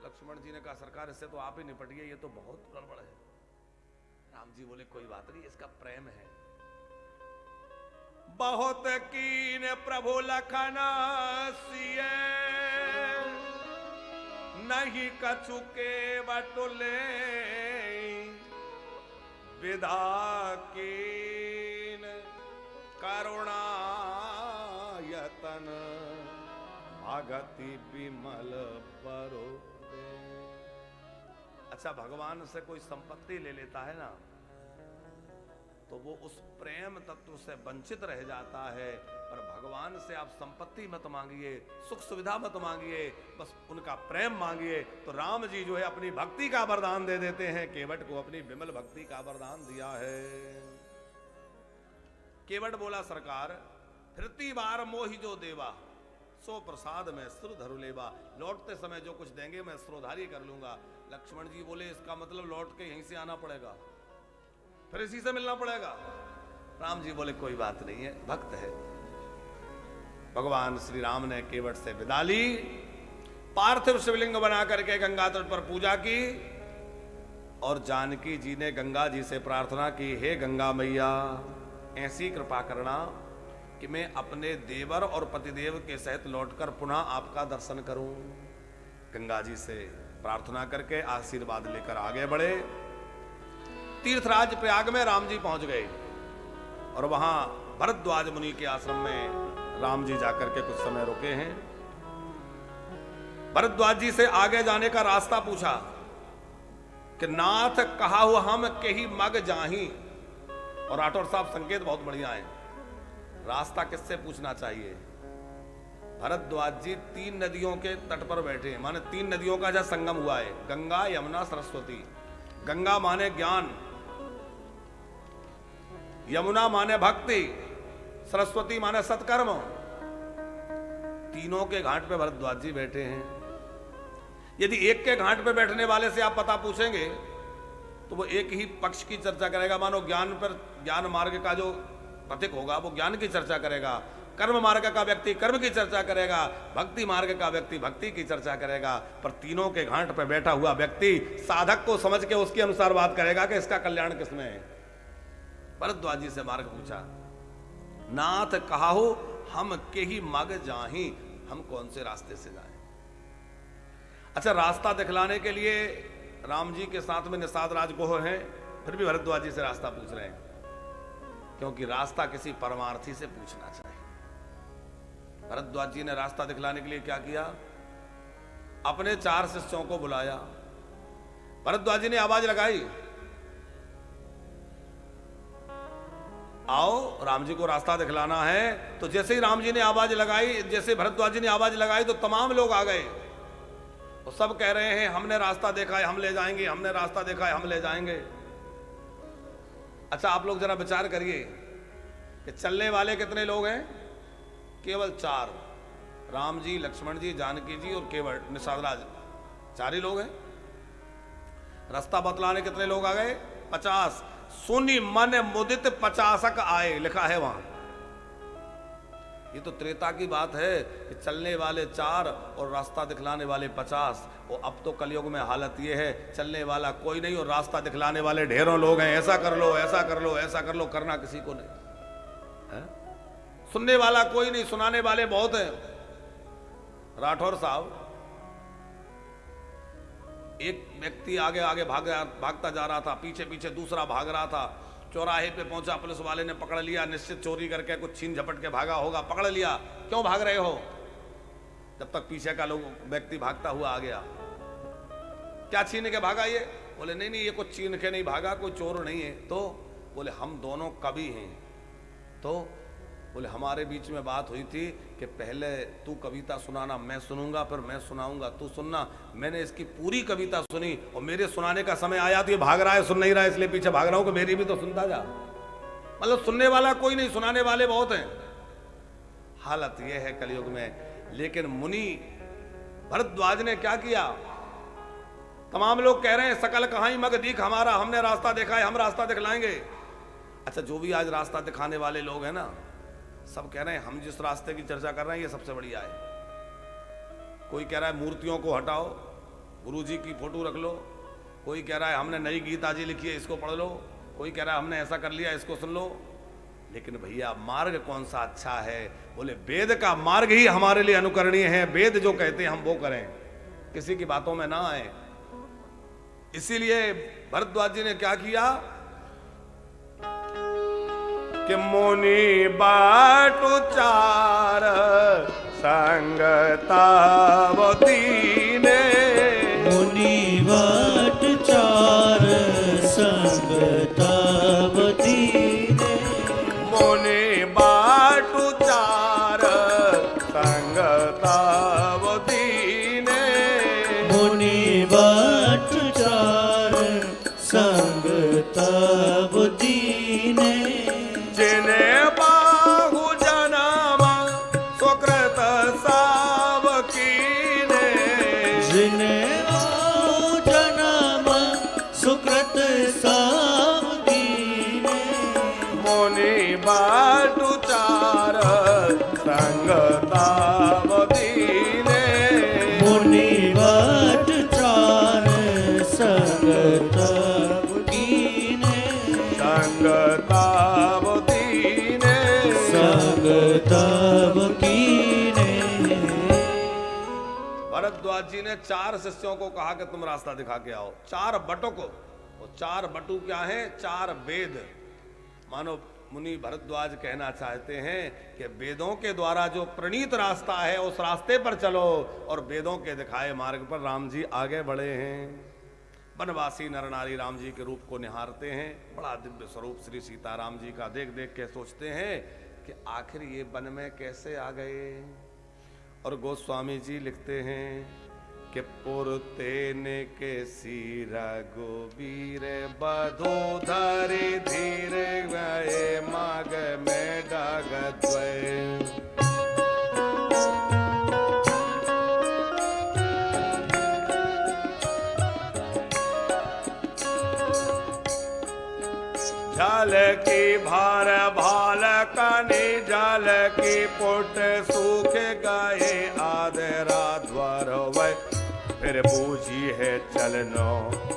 लक्ष्मण जी ने कहा सरकार इससे तो आप ही निपटिए, ये तो बहुत गड़बड़ है। राम जी बोले कोई बात नहीं, इसका प्रेम है। बहुत कीन प्रभु लखन सिए, नहीं कछु केवट ले, विधा कीन करुणा यतन, भगति विमल परो दे। अच्छा भगवान से कोई संपत्ति ले लेता है ना तो वो उस प्रेम तत्व से वंचित रह जाता है। पर भगवान से आप संपत्ति मत मांगिए, सुख सुविधा मत मांगिए, बस उनका प्रेम मांगिए। तो राम जी जो है अपनी भक्ति का वरदान दे देते हैं। केवट को अपनी विमल भक्ति का वरदान दिया है। केवट बोला, सरकार फिरती बार मोहि जो देवा, सो प्रसाद में सिर धरु लेवा। लौटते समय जो कुछ देंगे मैं सिरोधारी कर लूंगा। लक्ष्मण जी बोले, इसका मतलब लौट के यहीं से आना पड़ेगा, फिर इसी से मिलना पड़ेगा। राम जी बोले, कोई बात नहीं है, भक्त है। भगवान श्री राम ने केवट से विदा ली, पार्थिव शिवलिंग बना करके गंगा तट पर पूजा की, और जानकी जी ने गंगा जी से प्रार्थना की, हे गंगा मैया ऐसी कृपा करना कि मैं अपने देवर और पतिदेव के सहित लौटकर पुनः आपका दर्शन करूं। गंगा जी से प्रार्थना करके आशीर्वाद लेकर आगे बढ़े। तीर्थराज प्रयाग में राम जी पहुंच गए, और वहां भरद्वाज मुनि के आश्रम में राम जी जाकर के कुछ समय रुके हैं। भरद्वाज जी से आगे जाने का रास्ता पूछा कि नाथ कहा हुआ हम के ही मग जाही। और राठौर साहब संकेत बहुत बढ़िया है, रास्ता किससे पूछना चाहिए। भरद्वाज जी 3 नदियों के तट पर बैठे हैं, माने 3 नदियों का जहां संगम हुआ है, गंगा यमुना सरस्वती। गंगा माने ज्ञान, यमुना माने भक्ति, सरस्वती माने सत्कर्म। तीनों के घाट पे भरद्वाज जी बैठे हैं। यदि एक के घाट पे बैठने वाले से आप पता पूछेंगे तो वो एक ही पक्ष की चर्चा करेगा। मानो ज्ञान पर, ज्ञान मार्ग का जो पथिक होगा वो ज्ञान की चर्चा करेगा, कर्म मार्ग का व्यक्ति कर्म की चर्चा करेगा, भक्ति मार्ग का व्यक्ति भक्ति की चर्चा करेगा। पर तीनों के घाट पर बैठा हुआ व्यक्ति साधक को समझ के उसके अनुसार बात करेगा कि इसका कल्याण किसमें है। भरद्वाज जी से मार्ग पूछा, नाथ कहाहु हम के ही मग जाही, हम कौन से रास्ते से जाएं। अच्छा, रास्ता दिखलाने के लिए राम जी के साथ में निषाद राज गोह हैं, फिर भी भरद्वाज जी से रास्ता पूछ रहे हैं, क्योंकि रास्ता किसी परमार्थी से पूछना चाहिए। भरद्वाज जी ने रास्ता दिखलाने के लिए क्या किया, अपने 4 शिष्यों को बुलाया। भरद्वाज जी ने आवाज लगाई, आओ राम जी को रास्ता दिखलाना है। तो जैसे ही राम जी ने आवाज लगाई, जैसे भरद्वाज जी ने आवाज लगाई, तो तमाम लोग आ गए। तो सब कह रहे हैं हमने रास्ता देखा है, हम ले जाएंगे, हमने रास्ता देखा है, हम ले जाएंगे। अच्छा, आप लोग जरा विचार करिए कि चलने वाले कितने लोग हैं? केवल 4, राम जी, लक्ष्मण जी, जानकी जी और केवट निषाद राज, 4 ही लोग हैं। रास्ता बतलाने कितने लोग आ गए? 50। सुनी मन मुदित 50 आए, लिखा है वहां। ये तो त्रेता की बात है कि चलने वाले 4 और रास्ता दिखलाने वाले 50। और अब तो कलयुग में हालत ये है, चलने वाला कोई नहीं और रास्ता दिखलाने वाले ढेरों लोग हैं। ऐसा कर लो, ऐसा कर लो, ऐसा कर लो, करना किसी को नहीं है। सुनने वाला कोई नहीं, सुनाने वाले बहुत हैं। राठौर साहब, एक व्यक्ति आगे आगे भागता जा रहा था, पीछे पीछे दूसरा भाग रहा था। चौराहे पे पहुंचा, पुलिस वाले ने पकड़ लिया, निश्चित चोरी करके कुछ छीन झपट के भागा होगा, पकड़ लिया। क्यों भाग रहे हो? जब तक पीछे का लोग व्यक्ति भागता हुआ आ गया, क्या छीन के भागा ये? बोले नहीं नहीं, ये कुछ छीन के नहीं भागा, कोई चोर नहीं है। तो बोले हम दोनों कवि हैं। तो बोले हमारे बीच में बात हुई थी कि पहले तू कविता सुनाना, मैं सुनूंगा, फिर मैं सुनाऊंगा, तू सुनना। मैंने इसकी पूरी कविता सुनी और मेरे सुनाने का समय आया तो ये भाग रहा है, सुन नहीं रहा है, इसलिए पीछे भाग रहा हूं कि मेरी भी तो सुनता जा। मतलब सुनने वाला कोई नहीं, सुनाने वाले बहुत हैं। हालत यह है कलयुग में। लेकिन मुनि भरद्वाज ने क्या किया? तमाम लोग कह रहे हैं सकल कहां मग दीख हमारा, हमने रास्ता देखा है, हम रास्ता दिखलाएंगे। अच्छा, जो भी आज रास्ता दिखाने वाले लोग हैं ना, सब कह रहे हैं हम जिस रास्ते की चर्चा कर रहे हैं ये सबसे बढ़िया है। कोई कह रहा है मूर्तियों को हटाओ, गुरुजी की फोटो रख लो। कोई कह रहा है हमने नई गीता जी लिखी है, इसको पढ़ लो। कोई कह रहा है हमने ऐसा कर लिया, इसको सुन लो। लेकिन भैया मार्ग कौन सा अच्छा है? बोले वेद का मार्ग ही हमारे लिए अनुकरणीय है। वेद जो कहते हैं हम वो करें, किसी की बातों में ना आए। इसीलिए भरद्वाज जी ने क्या किया कि मुनि बाटु 4 संगता वो दीने, मुनि बाट 4 संगता वो दीने। तब दीने। मुनि बट चार संग तब दीने। जिन्हें बाहु जन्म सुकृत साव कीने। जिन्हें बाहु जन्म सुकृत साव कीने। मुनि बाटु चार संग तब दीने। मुनि बट चार संग तब कीने। संग तब दीने। संग तब कीने। भरद्वाज जी ने 4 शिष्यों को कहा कि तुम रास्ता दिखा के आओ, 4 बटों को। वो 4 बटू क्या है? 4 वेद। मानो मुनि भरद्वाज कहना चाहते हैं कि वेदों के द्वारा जो प्रणीत रास्ता है उस रास्ते पर चलो, और वेदों के दिखाए मार्ग पर राम जी आगे बढ़े हैं। वनवासी नर नारी राम जी के रूप को निहारते हैं। बड़ा दिव्य स्वरूप श्री सीताराम जी का देख देख के सोचते हैं कि आखिर ये वन में कैसे आ गए। और गोस्वामी जी लिखते हैं कि पुरतेन के सी रघुवीर बधो धरि धीर गए माग में डाग द्वय। जल की भार भाल कनी जल की पुट सूख गए आदरा द्वार वै। फिर बूझी है चलनो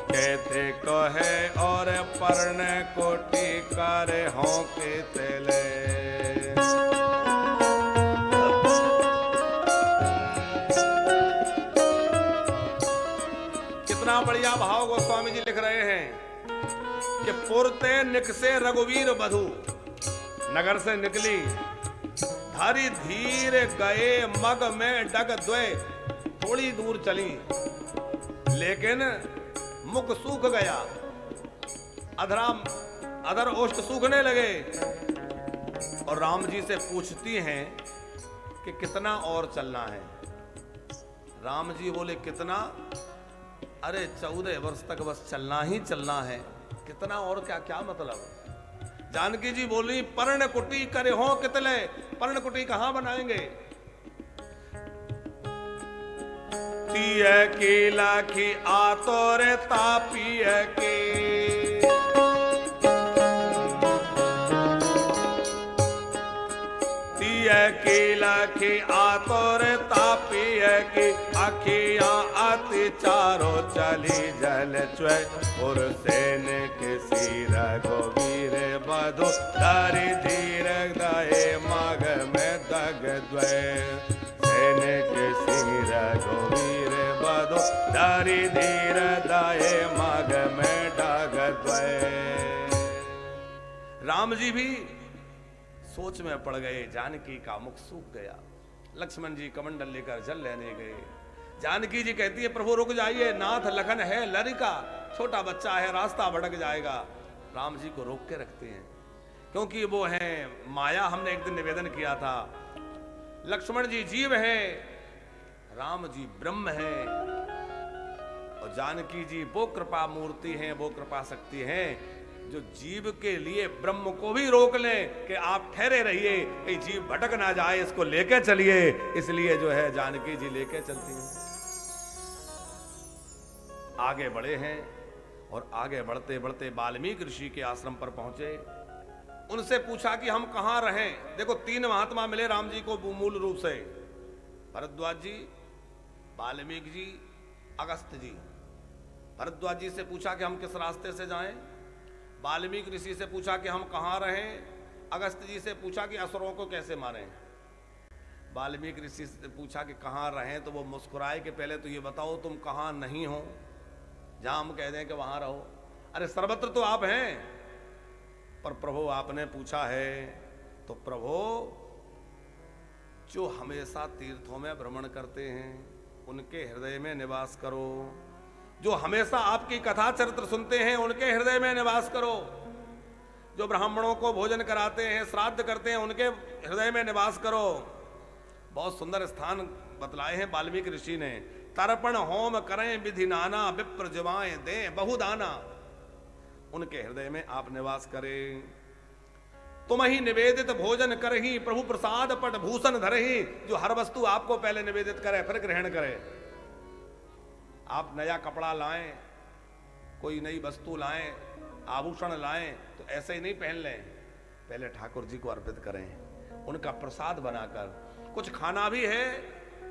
कहते कहे और पर्ण कोटि कर हो के तेले। कितना बढ़िया भाव गोस्वामी जी लिख रहे हैं कि पुरते निकसे रघुवीर बधु, नगर से निकली धरि धीर गए मग में डग द्वय। थोड़ी दूर चली लेकिन मुख सूख गया, अधर ओष्ठ सूखने लगे। और राम जी से पूछती हैं कि कितना और चलना है। राम जी बोले कितना? अरे 14 वर्ष तक बस चलना ही चलना है, कितना और क्या क्या मतलब। जानकी जी बोली पर्ण कुटी करे हो कितले। पर्ण कुटी कहां बनाएंगे? तीय की लाखी आतोर तापिय के। तीय की लाखी आतोर तापिय की। अखियां अति चारों चली जल च्वय। पुरसेन के सी रघुवीर बधु धरि धीर गए माग में दग द्वय। सेन के सी रघुवीर बधु धरि धीर दाए माग में डाग द्वय। राम जी भी सोच में पड़ गए। जानकी का मुख सूख गया। लक्ष्मण जी कमंडल लेकर जल लेने गए। जानकी जी कहती है प्रभु रुक जाइए, नाथ लखन है लड़का, छोटा बच्चा है, रास्ता भटक जाएगा। राम जी को रोक के रखते हैं क्योंकि वो हैं माया। हमने एक दिन निवेदन किया था, लक्ष्मण जी जीव हैं, राम जी ब्रह्म हैं, और जानकी जी वो कृपा मूर्ति हैं, वो कृपा शक्ति हैं जो जीव के लिए ब्रह्म को भी रोक लें कि आप ठहरे रहिए, कहीं जीव भटक ना जाए, इसको लेके चलिए। इसलिए जो है जानकी जी लेके चलती हैं। आगे बढ़े हैं और आगे बढ़ते बढ़ते वाल्मीकि ऋषि के आश्रम पर पहुंचे। उनसे पूछा कि हम कहां रहें। देखो 3 महात्मा मिले राम जी को मूल रूप से, भरद्वाज जी, वाल्मीकि जी, अगस्त्य जी। भरद्वाज जी से पूछा कि हम किस रास्ते से जाएं। वाल्मीकि ऋषि से पूछा कि हम कहां रहें। अगस्त्य जी से पूछा कि असुरों को कैसे मारें। वाल्मीकि ऋषि से पूछा कि कहां रहें, तो वो मुस्कुराए कि पहले तो ये बताओ तुम कहां नहीं हो, जहां हम कह दें कि वहां रहो। अरे सर्वत्र तो आप हैं, पर प्रभु आपने पूछा है तो प्रभु जो हमेशा तीर्थों में भ्रमण करते हैं उनके हृदय में निवास करो। जो हमेशा आपकी कथा चरित्र सुनते हैं उनके हृदय में निवास करो। जो ब्राह्मणों को भोजन कराते हैं, श्राद्ध करते हैं, उनके हृदय में निवास करो। बहुत सुंदर स्थान बतलाए हैं वाल्मीकि ऋषि ने। तर्पण होम करें विधि नाना, विप्र जवाएं दें बहुदाना। उनके हृदय में आप निवास करें। तुम ही निवेदित भोजन करही, प्रभु प्रसाद पट भूषण धरही। जो हर वस्तु आपको पहले निवेदित करे फिर ग्रहण करे। आप नया कपड़ा लाएं, कोई नई वस्तु लाएं, आभूषण लाएं, तो ऐसे ही नहीं पहन लें, पहले ठाकुर जी को अर्पित करें, उनका प्रसाद बनाकर। कुछ खाना भी है,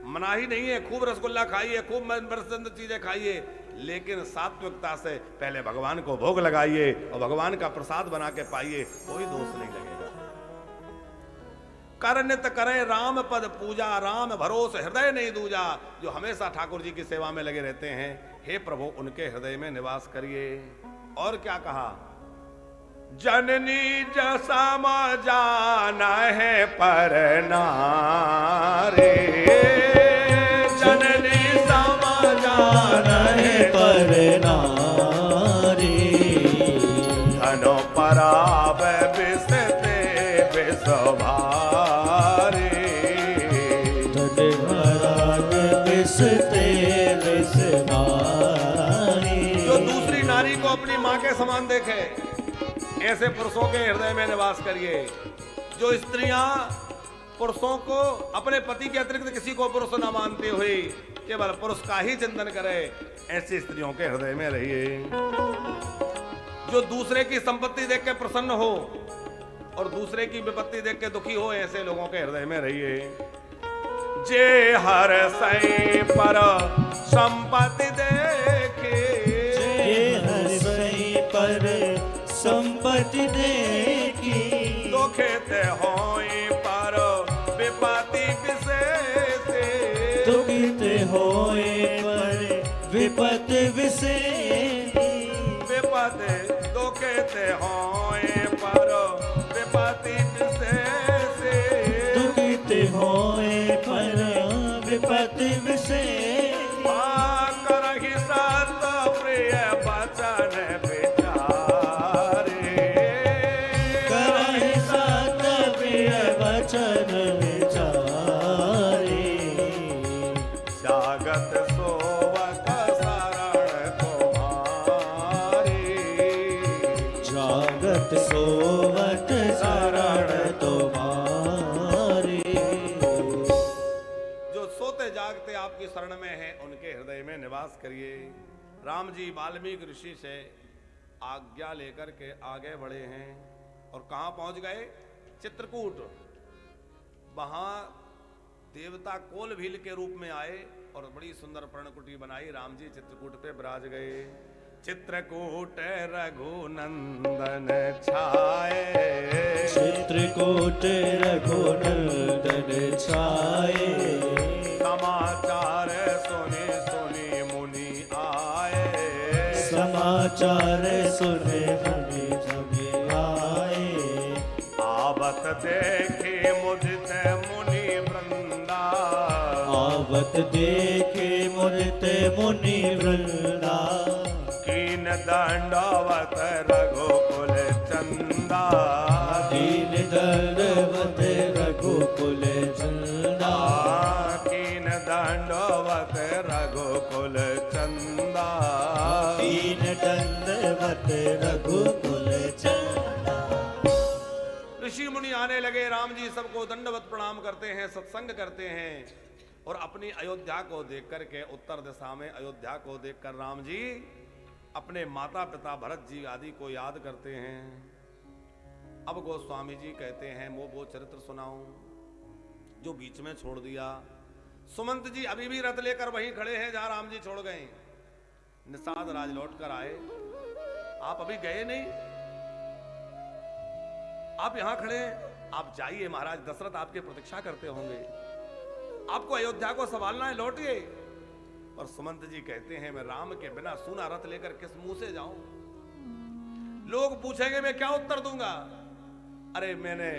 मनाही नहीं है, खूब रसगुल्ला खाइए, खूब मनपसंद चीजें खाइए, लेकिन सात्विकता से पहले भगवान को भोग लगाइए और भगवान का प्रसाद बना के पाइए, कोई दोष नहीं लगेगा। कर नित करे राम पद पूजा, राम भरोसे हृदय नहीं दूजा। जो हमेशा ठाकुर जी की सेवा में लगे रहते हैं, हे प्रभु उनके हृदय में निवास करिए। और क्या कहा, जननी जसम जाना है पर नारे, जननी सम जाना है पर नारी। धनो पराब बिसते बिसभारे, धन पराब बिसते बिसभारे। जो दूसरी नारी को अपनी मां के समान देखे, ऐसे पुरुषों के हृदय में निवास करिए। जो स्त्रियां पुरुषों को अपने पति के अतिरिक्त किसी को पुरुष न मानते हुए केवल पुरुष का ही चिंतन करे, ऐसी स्त्रियों के हृदय में रहिए। जो दूसरे की संपत्ति देख के प्रसन्न हो और दूसरे की विपत्ति देख के दुखी हो, ऐसे लोगों के हृदय में रहिए। जे हर सही पर संपत्ति देखे, जे हर सही पर संपत्ति देखी। दुखित होई पर विपत्ति विशेष, दुखित होए पर विपत्ति विशेष। विपत्ति दुखित होए पर विपत्ति विशेष, दुखित होए पर विपत्ति विशेष। करहि सत प्रिय वचन विचारे, करहि सत प्रिय वचन विचारे। जागत सोवत शरण तुम्हारी, जागत सोवत शरण तुम्हारी। जो सोते जागते आपकी शरण में हैं, उनके हृदय में निवास करिए। राम जी वाल्मीकि ऋषि से आज्ञा लेकर के आगे बढ़े हैं और कहां पहुंच गए, चित्रकूट। वहां देवता कोल भील के रूप में आए और बड़ी सुंदर पर्णकुटी बनाई। राम जी चित्रकूट पे विराज गए। चित्रकूट रघुनंदन छाए, चित्रकूट रघुनंदन छाए। समाचार सुनी सुनी मुनि आए, समाचार सुने मुनि मुनि आए। आवत देखे मुदित मुनि वृंदा, आवत देखे मुदित मुनि वृंदा। कीन दंडवत रघुकुल चंदा, दीन दंडवत रघुकुल चंदा। कीन दंडवत रघुकुल चंदा, दीन दंडवत रघुकुल चंदा। ऋषि मुनि आने लगे। राम जी सबको दंडवत प्रणाम करते हैं, सत्संग करते हैं और अपनी अयोध्या को देख करके, उत्तर दिशा में अयोध्या को देखकर राम जी अपने माता पिता भरत जी आदि को याद करते हैं। अब गोस्वामी जी कहते हैं, वो चरित्र सुनाऊं जो बीच में छोड़ दिया। सुमंत जी अभी भी रथ लेकर वहीं खड़े हैं जहां राम जी छोड़ गए। निषाद राज लौट कर आए, आप अभी गए नहीं, आप यहां खड़े हैं, आप जाइए, महाराज दशरथ आपकी प्रतीक्षा करते होंगे, आपको अयोध्या को संभालना है, लौटिए। और सुमंत जी कहते हैं, मैं राम के बिना सूना रथ लेकर किस मुंह से जाऊं? लोग पूछेंगे मैं क्या उत्तर दूंगा? अरे मैंने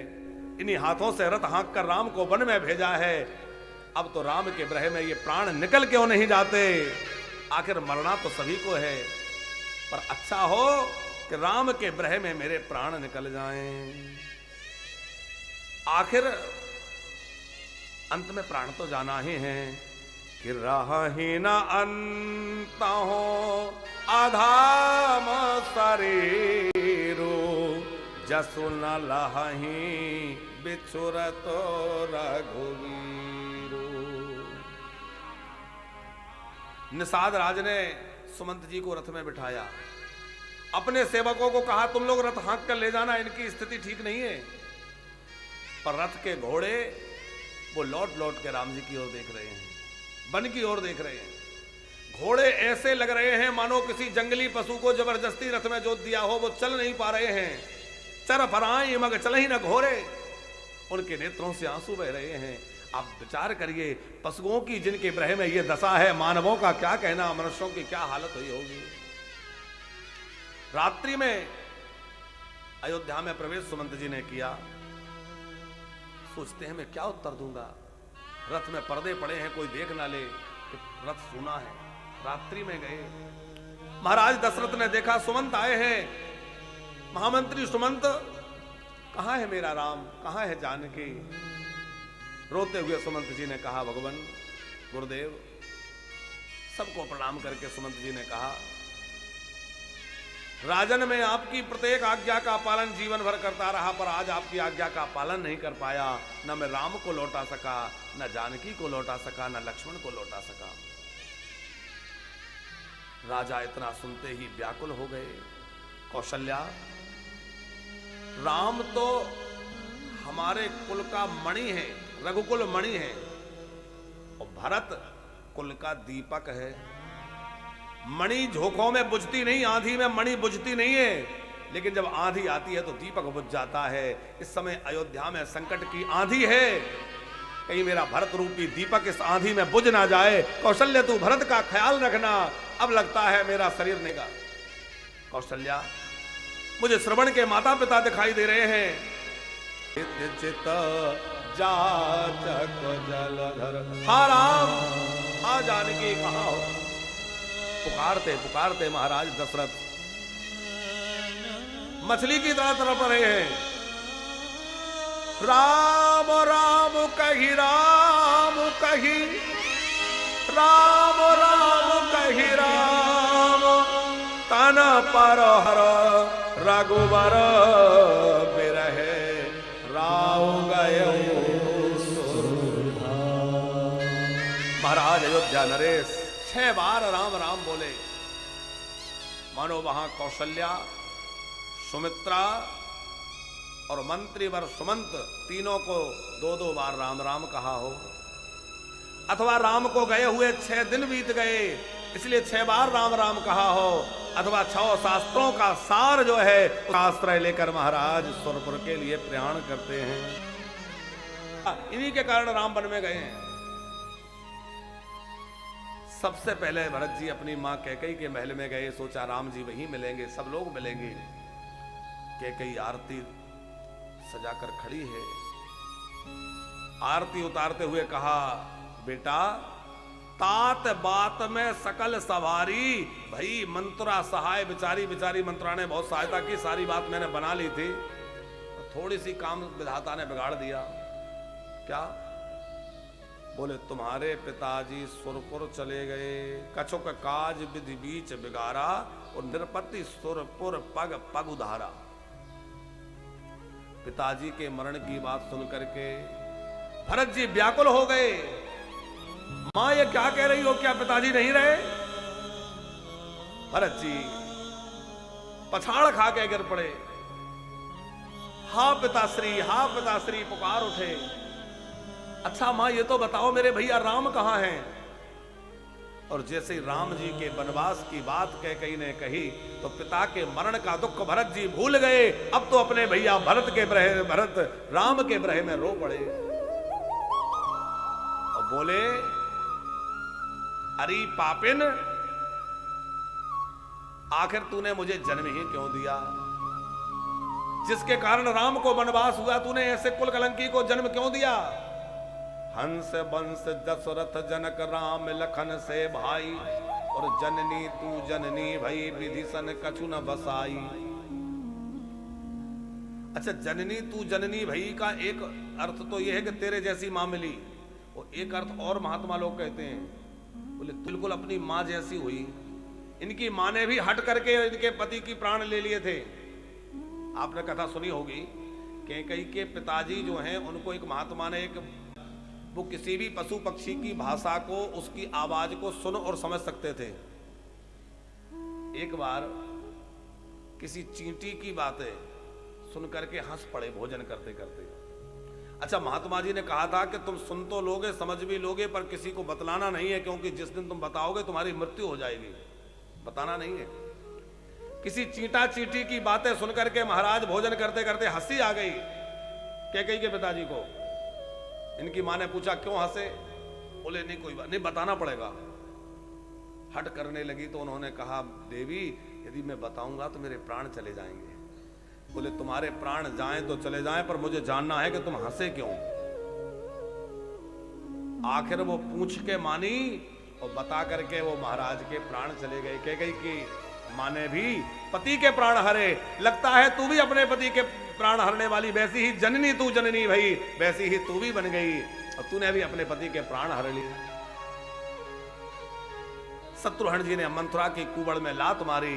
इन्हीं हाथों से रथ हाँक कर राम को वन में भेजा है, अब तो राम के ब्रह में ये प्राण निकल क्यों नहीं जाते? आखिर मरना तो सभी को है, पर अच्छा हो कि राम के ब्रह में मेरे प्राण निकल जाएं। आखिर अंत में प्राण तो जाना ही है कि रही न अंत हो आधाम शरीरो जसु न लही बिछुर तो रघुवीरो। निषाद राज ने सुमंत जी को रथ में बिठाया, अपने सेवकों को कहा तुम लोग रथ हाँक कर ले जाना, इनकी स्थिति ठीक नहीं है। पर रथ के घोड़े वो लौट लौट के राम जी की ओर देख रहे हैं, वन की ओर देख रहे हैं। घोड़े ऐसे लग रहे हैं मानो किसी जंगली पशु को जबरदस्ती रथ में जोत दिया हो, वो चल नहीं पा रहे हैं। चर फराई मग चल ही न घोड़े, उनके नेत्रों से आंसू बह रहे हैं। आप विचार करिए, पशुओं की जिनके ब्रह में ये दशा है, मानवों का क्या कहना, मनुष्यों की क्या हालत हुई होगी। रात्रि में अयोध्या में प्रवेश सुमंत जी ने किया। सोचते हैं मैं क्या उत्तर दूंगा, रथ में पर्दे पड़े हैं, कोई देख ना ले कि रथ सुना है। रात्रि में गए, महाराज दशरथ ने देखा सुमंत आए हैं। महामंत्री सुमंत, कहां है मेरा राम, कहां है जानकी। रोते हुए सुमंत जी ने कहा भगवान गुरुदेव, सबको प्रणाम करके सुमंत जी ने कहा राजन मैं आपकी प्रत्येक आज्ञा का पालन जीवन भर करता रहा, पर आज आपकी आज्ञा का पालन नहीं कर पाया। न मैं राम को लौटा सका, न जानकी को लौटा सका, न लक्ष्मण को लौटा सका। राजा इतना सुनते ही व्याकुल हो गए। कौशल्या, राम तो हमारे कुल का मणि है, रघुकुल मणि है, और भरत कुल का दीपक है। मणि झोंकों में बुझती नहीं, आंधी में मणि बुझती नहीं है, लेकिन जब आंधी आती है तो दीपक बुझ जाता है। इस समय अयोध्या में संकट की आंधी है, कहीं मेरा भरत रूपी दीपक इस आंधी में बुझ ना जाए। कौशल्या तू भरत का ख्याल रखना, अब लगता है मेरा शरीर निगा। कौशल्या, मुझे श्रवण के माता पिता दिखाई दे रहे हैं। चित जाचक जलधर, हा राम हा जानकी कहाँ हो। पुकारते पुकारते महाराज दशरथ मछली की तरह तड़प रहे हैं। राम राम कही, राम कही, राम राम कही, राम तन पर हर रघुबर बिरहे राव गए। महाराज अयोध्या नरेश 6 बार राम राम बोले, मानो वहां कौशल्या, सुमित्रा और मंत्रीवर सुमंत तीनों को 2-2 बार राम राम कहा हो। अथवा राम को गए हुए 6 दिन बीत गए, इसलिए 6 बार राम राम कहा हो। अथवा 6 शास्त्रों का सार जो है शास्त्र लेकर महाराज सुरपुर के लिए प्रयाण करते हैं। इन्हीं के कारण राम वन में गए हैं। सबसे पहले भरत जी अपनी मां कैकेयी के महल में गए, सोचा राम जी वहीं मिलेंगे, सब लोग मिलेंगे। कैकेयी आरती सजाकर खड़ी है। आरती उतारते हुए कहा, बेटा तात बात में सकल सवारी। भाई मंत्रा सहाय, बिचारी मंत्रा ने बहुत सहायता की, सारी बात मैंने बना ली थी, तो थोड़ी सी काम विधाता ने बिगाड़ दिया। क्या? बोले तुम्हारे पिताजी सुरपुर चले गए, कछुक काज विधि बीच बिगारा, और निरपति सुरपुर पग पग उधारा। पिताजी के मरण की बात सुन करके भरत जी व्याकुल हो गए। मां ये क्या कह रही हो, क्या पिताजी नहीं रहे? भरत जी पछाड़ खा के गिर पड़े। हा पिताश्री पुकार उठे। अच्छा मां ये तो बताओ मेरे भैया राम कहां हैं? और जैसे राम जी के वनवास की बात कैकेयी ने कही तो पिता के मरण का दुख भरत जी भूल गए। अब तो अपने भैया भरत राम के ब्रह में रो पड़े और बोले, अरे पापिन, आखिर तूने मुझे जन्म ही क्यों दिया? जिसके कारण राम को वनवास हुआ, तूने ऐसे कुल कलंकी को जन्म क्यों दिया? हंस बंस दशरथ जनक राम लखन से भाई, और जननी तू जननी भई विधिसन कछु न बसाई। अच्छा, जननी तू जननी भई का एक अर्थ तो यह है कि तेरे जैसी मां मिली, तो एक अर्थ और महात्मा लोग कहते हैं, बोले बिल्कुल अपनी माँ जैसी हुई। इनकी माँ ने भी हट करके इनके पति की प्राण ले लिए थे। आपने कथा सुनी होगी, कैकेयी के पिताजी जो हैं उनको एक महात्मा ने वो किसी भी पशु पक्षी की भाषा को, उसकी आवाज को सुन और समझ सकते थे। एक बार किसी चींटी की बातें सुन करके हंस पड़े भोजन करते करते। अच्छा, महात्मा जी ने कहा था कि तुम सुन तो लोगे, समझ भी लोगे, पर किसी को बतलाना नहीं है, क्योंकि जिस दिन तुम बताओगे तुम्हारी मृत्यु हो जाएगी। बताना नहीं है। किसी चींटा चींटी की बातें सुन करके महाराज भोजन करते करते हंसी आ गई कैकेयी के पिताजी को। इनकी मां ने पूछा क्यों हंसे? बोले नहीं कोई बात नहीं, बताना पड़ेगा। हट करने लगी तो उन्होंने कहा, देवी यदि मैं बताऊंगा तो मेरे प्राण चले जाएंगे। बोले तुम्हारे प्राण जाएं तो चले जाएं, पर मुझे जानना है कि तुम हंसे क्यों। आखिर वो पूछ के मानी और बता करके वो महाराज के प्राण चले गए। कैकेयी की मां ने भी पति के प्राण हरे। लगता है तू भी अपने पति के प्राण हरने वाली, वैसी ही जननी तू जननी भई, वैसी ही तू भी बन गई और तूने भी अपने पति के प्राण हर लिए। शत्रुघ्न जी ने मंथरा की कुबड़ में लात मारी,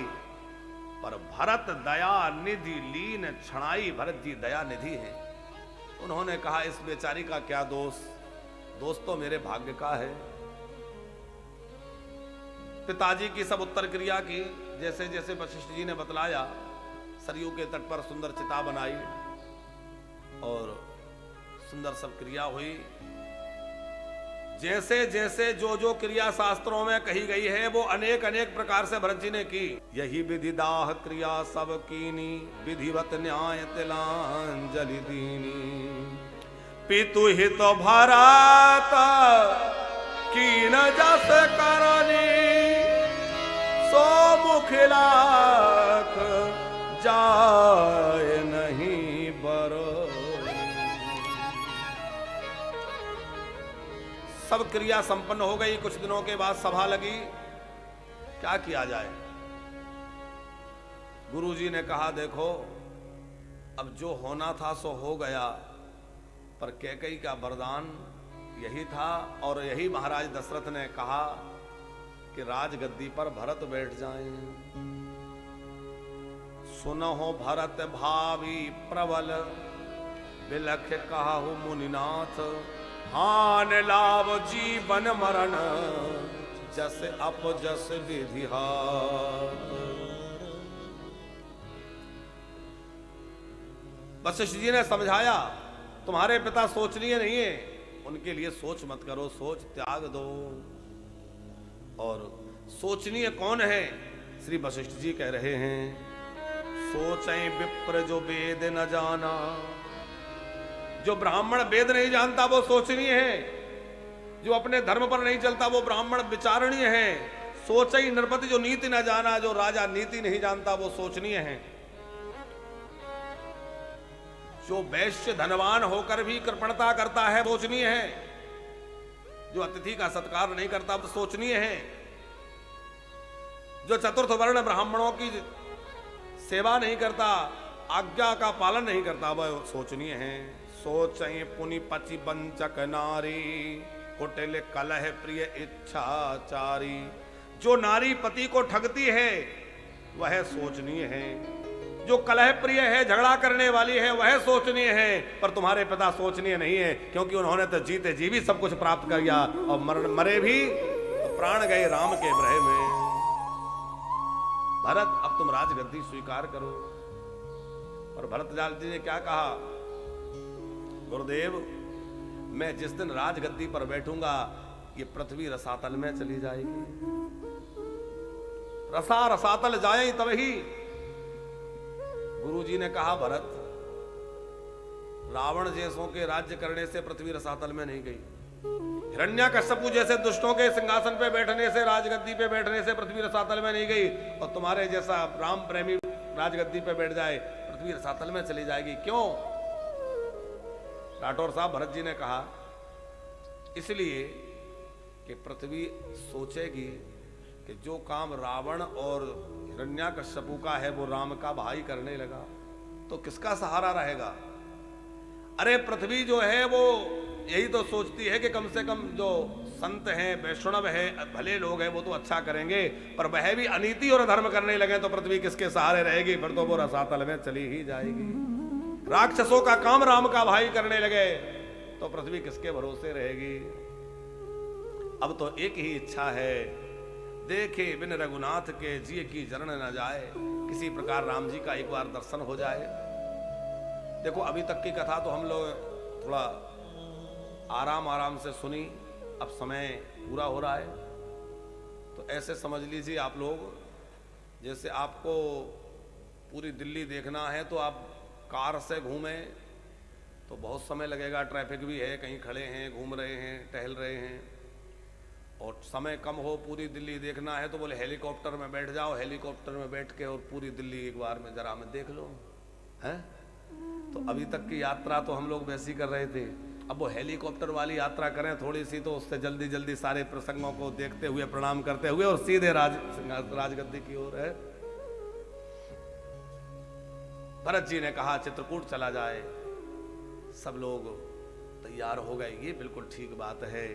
पर भरत दया निधि लीन छणाई। भरत जी दया निधि है। उन्होंने कहा इस बेचारी का क्या दोष, दोष तो मेरे भाग्य का है। पिताजी की सब उत्तर क्रिया की, जैसे जैसे वशिष्ठ जी ने बतलाया। सरयू के तट पर सुंदर चिता बनाई और सुंदर सब क्रिया हुई। जैसे जैसे जो जो क्रिया शास्त्रों में कही गई है वो अनेक अनेक प्रकार से भरत जी ने की। यही विधि दाह क्रिया सब कीनी, विधिवत न्याय तिलांजलि दीनी। पितु हित भरत कीन जस करनी, सो मुख लाख जाए नहीं बरो। सब क्रिया संपन्न हो गई। कुछ दिनों के बाद सभा लगी, क्या किया जाए। गुरुजी ने कहा देखो अब जो होना था सो हो गया, पर कैकेयी का वरदान यही था और यही महाराज दशरथ ने कहा कि राजगद्दी पर भरत बैठ जाएं। सुनहो भरत भावी प्रबल, बिलख कहु मुनिनाथ। हान लाभ जीवन मरण, जस अपजस विधि हाथ। वशिष्ठ जी ने समझाया तुम्हारे पिता सोचनीय नहीं है, उनके लिए सोच मत करो, सोच त्याग दो। और सोचनीय कौन है? श्री वशिष्ठ जी कह रहे हैं, सोचें विप्र जो वेद न जाना। जो ब्राह्मण वेद नहीं जानता वो सोचनीय है, जो अपने धर्म पर नहीं चलता वो ब्राह्मण विचारणीय है। सोचई नृपति जो नीति न जाना, जो राजा नीति नहीं जानता वो सोचनीय है। जो वैश्य धनवान होकर भी कृपणता करता है सोचनीय है। जो अतिथि का सत्कार नहीं करता वो सोचनीय है। जो चतुर्थ वर्ण ब्राह्मणों की सेवा नहीं करता, आज्ञा का पालन नहीं करता, वह सोचनीय है। सोचई पुनि पचि बंचक नारी, कुटिल कलह प्रिय इच्छाचारी। जो नारी पति को ठगती है वह सोचनीय है। जो कलह प्रिय है, झगड़ा करने वाली है, वह सोचनीय है। पर तुम्हारे पिता सोचनीय नहीं है, क्योंकि उन्होंने तो जीते जी भी सब कुछ प्राप्त कर लिया और मरे भी तो प्राण गए राम के ब्रह में। भरत अब तुम राजगद्दी स्वीकार करो। और भरतलाल जी ने क्या कहा, गुरुदेव मैं जिस दिन राजगद्दी पर बैठूंगा ये पृथ्वी रसातल में चली जाएगी। रसा रसातल जाए तब ही। गुरुजी ने कहा भरत, रावण जैसों के राज्य करने से पृथ्वी रसातल में नहीं गई। हिरण्यकश्यपु जैसे दुष्टों के सिंहासन पे बैठने से, राजगद्दी पे बैठने से पृथ्वी रसातल में नहीं गई। और तुम्हारे जैसा राम प्रेमी राजगद्दी पे बैठ जाए पृथ्वी रसातल में चली जाएगी। क्यों? राठौर साहब, भरत जी ने कहा इसलिए कि पृथ्वी सोचेगी कि जो काम रावण और हिरण्यकश्यपु का है वो राम का भाई करने लगा, तो किसका सहारा रहेगा? अरे पृथ्वी जो है वो यही तो सोचती है कि कम से कम जो संत हैं, वैष्णव हैं, भले लोग हैं, वो तो अच्छा करेंगे, पर वह भी अनीति और अधर्म करने लगे तो पृथ्वी किसके सहारे रहेगी? फिर तो वो रसातल में चली ही जाएगी। राक्षसों का काम राम का भाई करने लगे तो पृथ्वी किसके भरोसे रहेगी? अब तो एक ही इच्छा है, देखे बिन रघुनाथ के जिए की जरण न जाए, किसी प्रकार राम जी का एक बार दर्शन हो जाए। देखो अभी तक की कथा तो हम लोग थोड़ा आराम आराम से सुनी, अब समय पूरा हो रहा है, तो ऐसे समझ लीजिए आप लोग, जैसे आपको पूरी दिल्ली देखना है तो आप कार से घूमें तो बहुत समय लगेगा, ट्रैफिक भी है, कहीं खड़े हैं, घूम रहे हैं, टहल रहे हैं, और समय कम हो, पूरी दिल्ली देखना है तो बोले हेलीकॉप्टर में बैठ जाओ, हेलीकॉप्टर में बैठ के और पूरी दिल्ली एक बार में जरा में देख लो, हैं? तो अभी तक की यात्रा तो हम लोग वैसी कर रहे थे, अब वो हेलीकॉप्टर वाली यात्रा करें थोड़ी सी, तो उससे जल्दी जल्दी सारे प्रसंगों को देखते हुए, प्रणाम करते हुए और सीधे राजगद्दी की ओर है। भरत जी ने कहा चित्रकूट चला जाए, सब लोग तैयार हो गए, ये बिल्कुल ठीक बात है।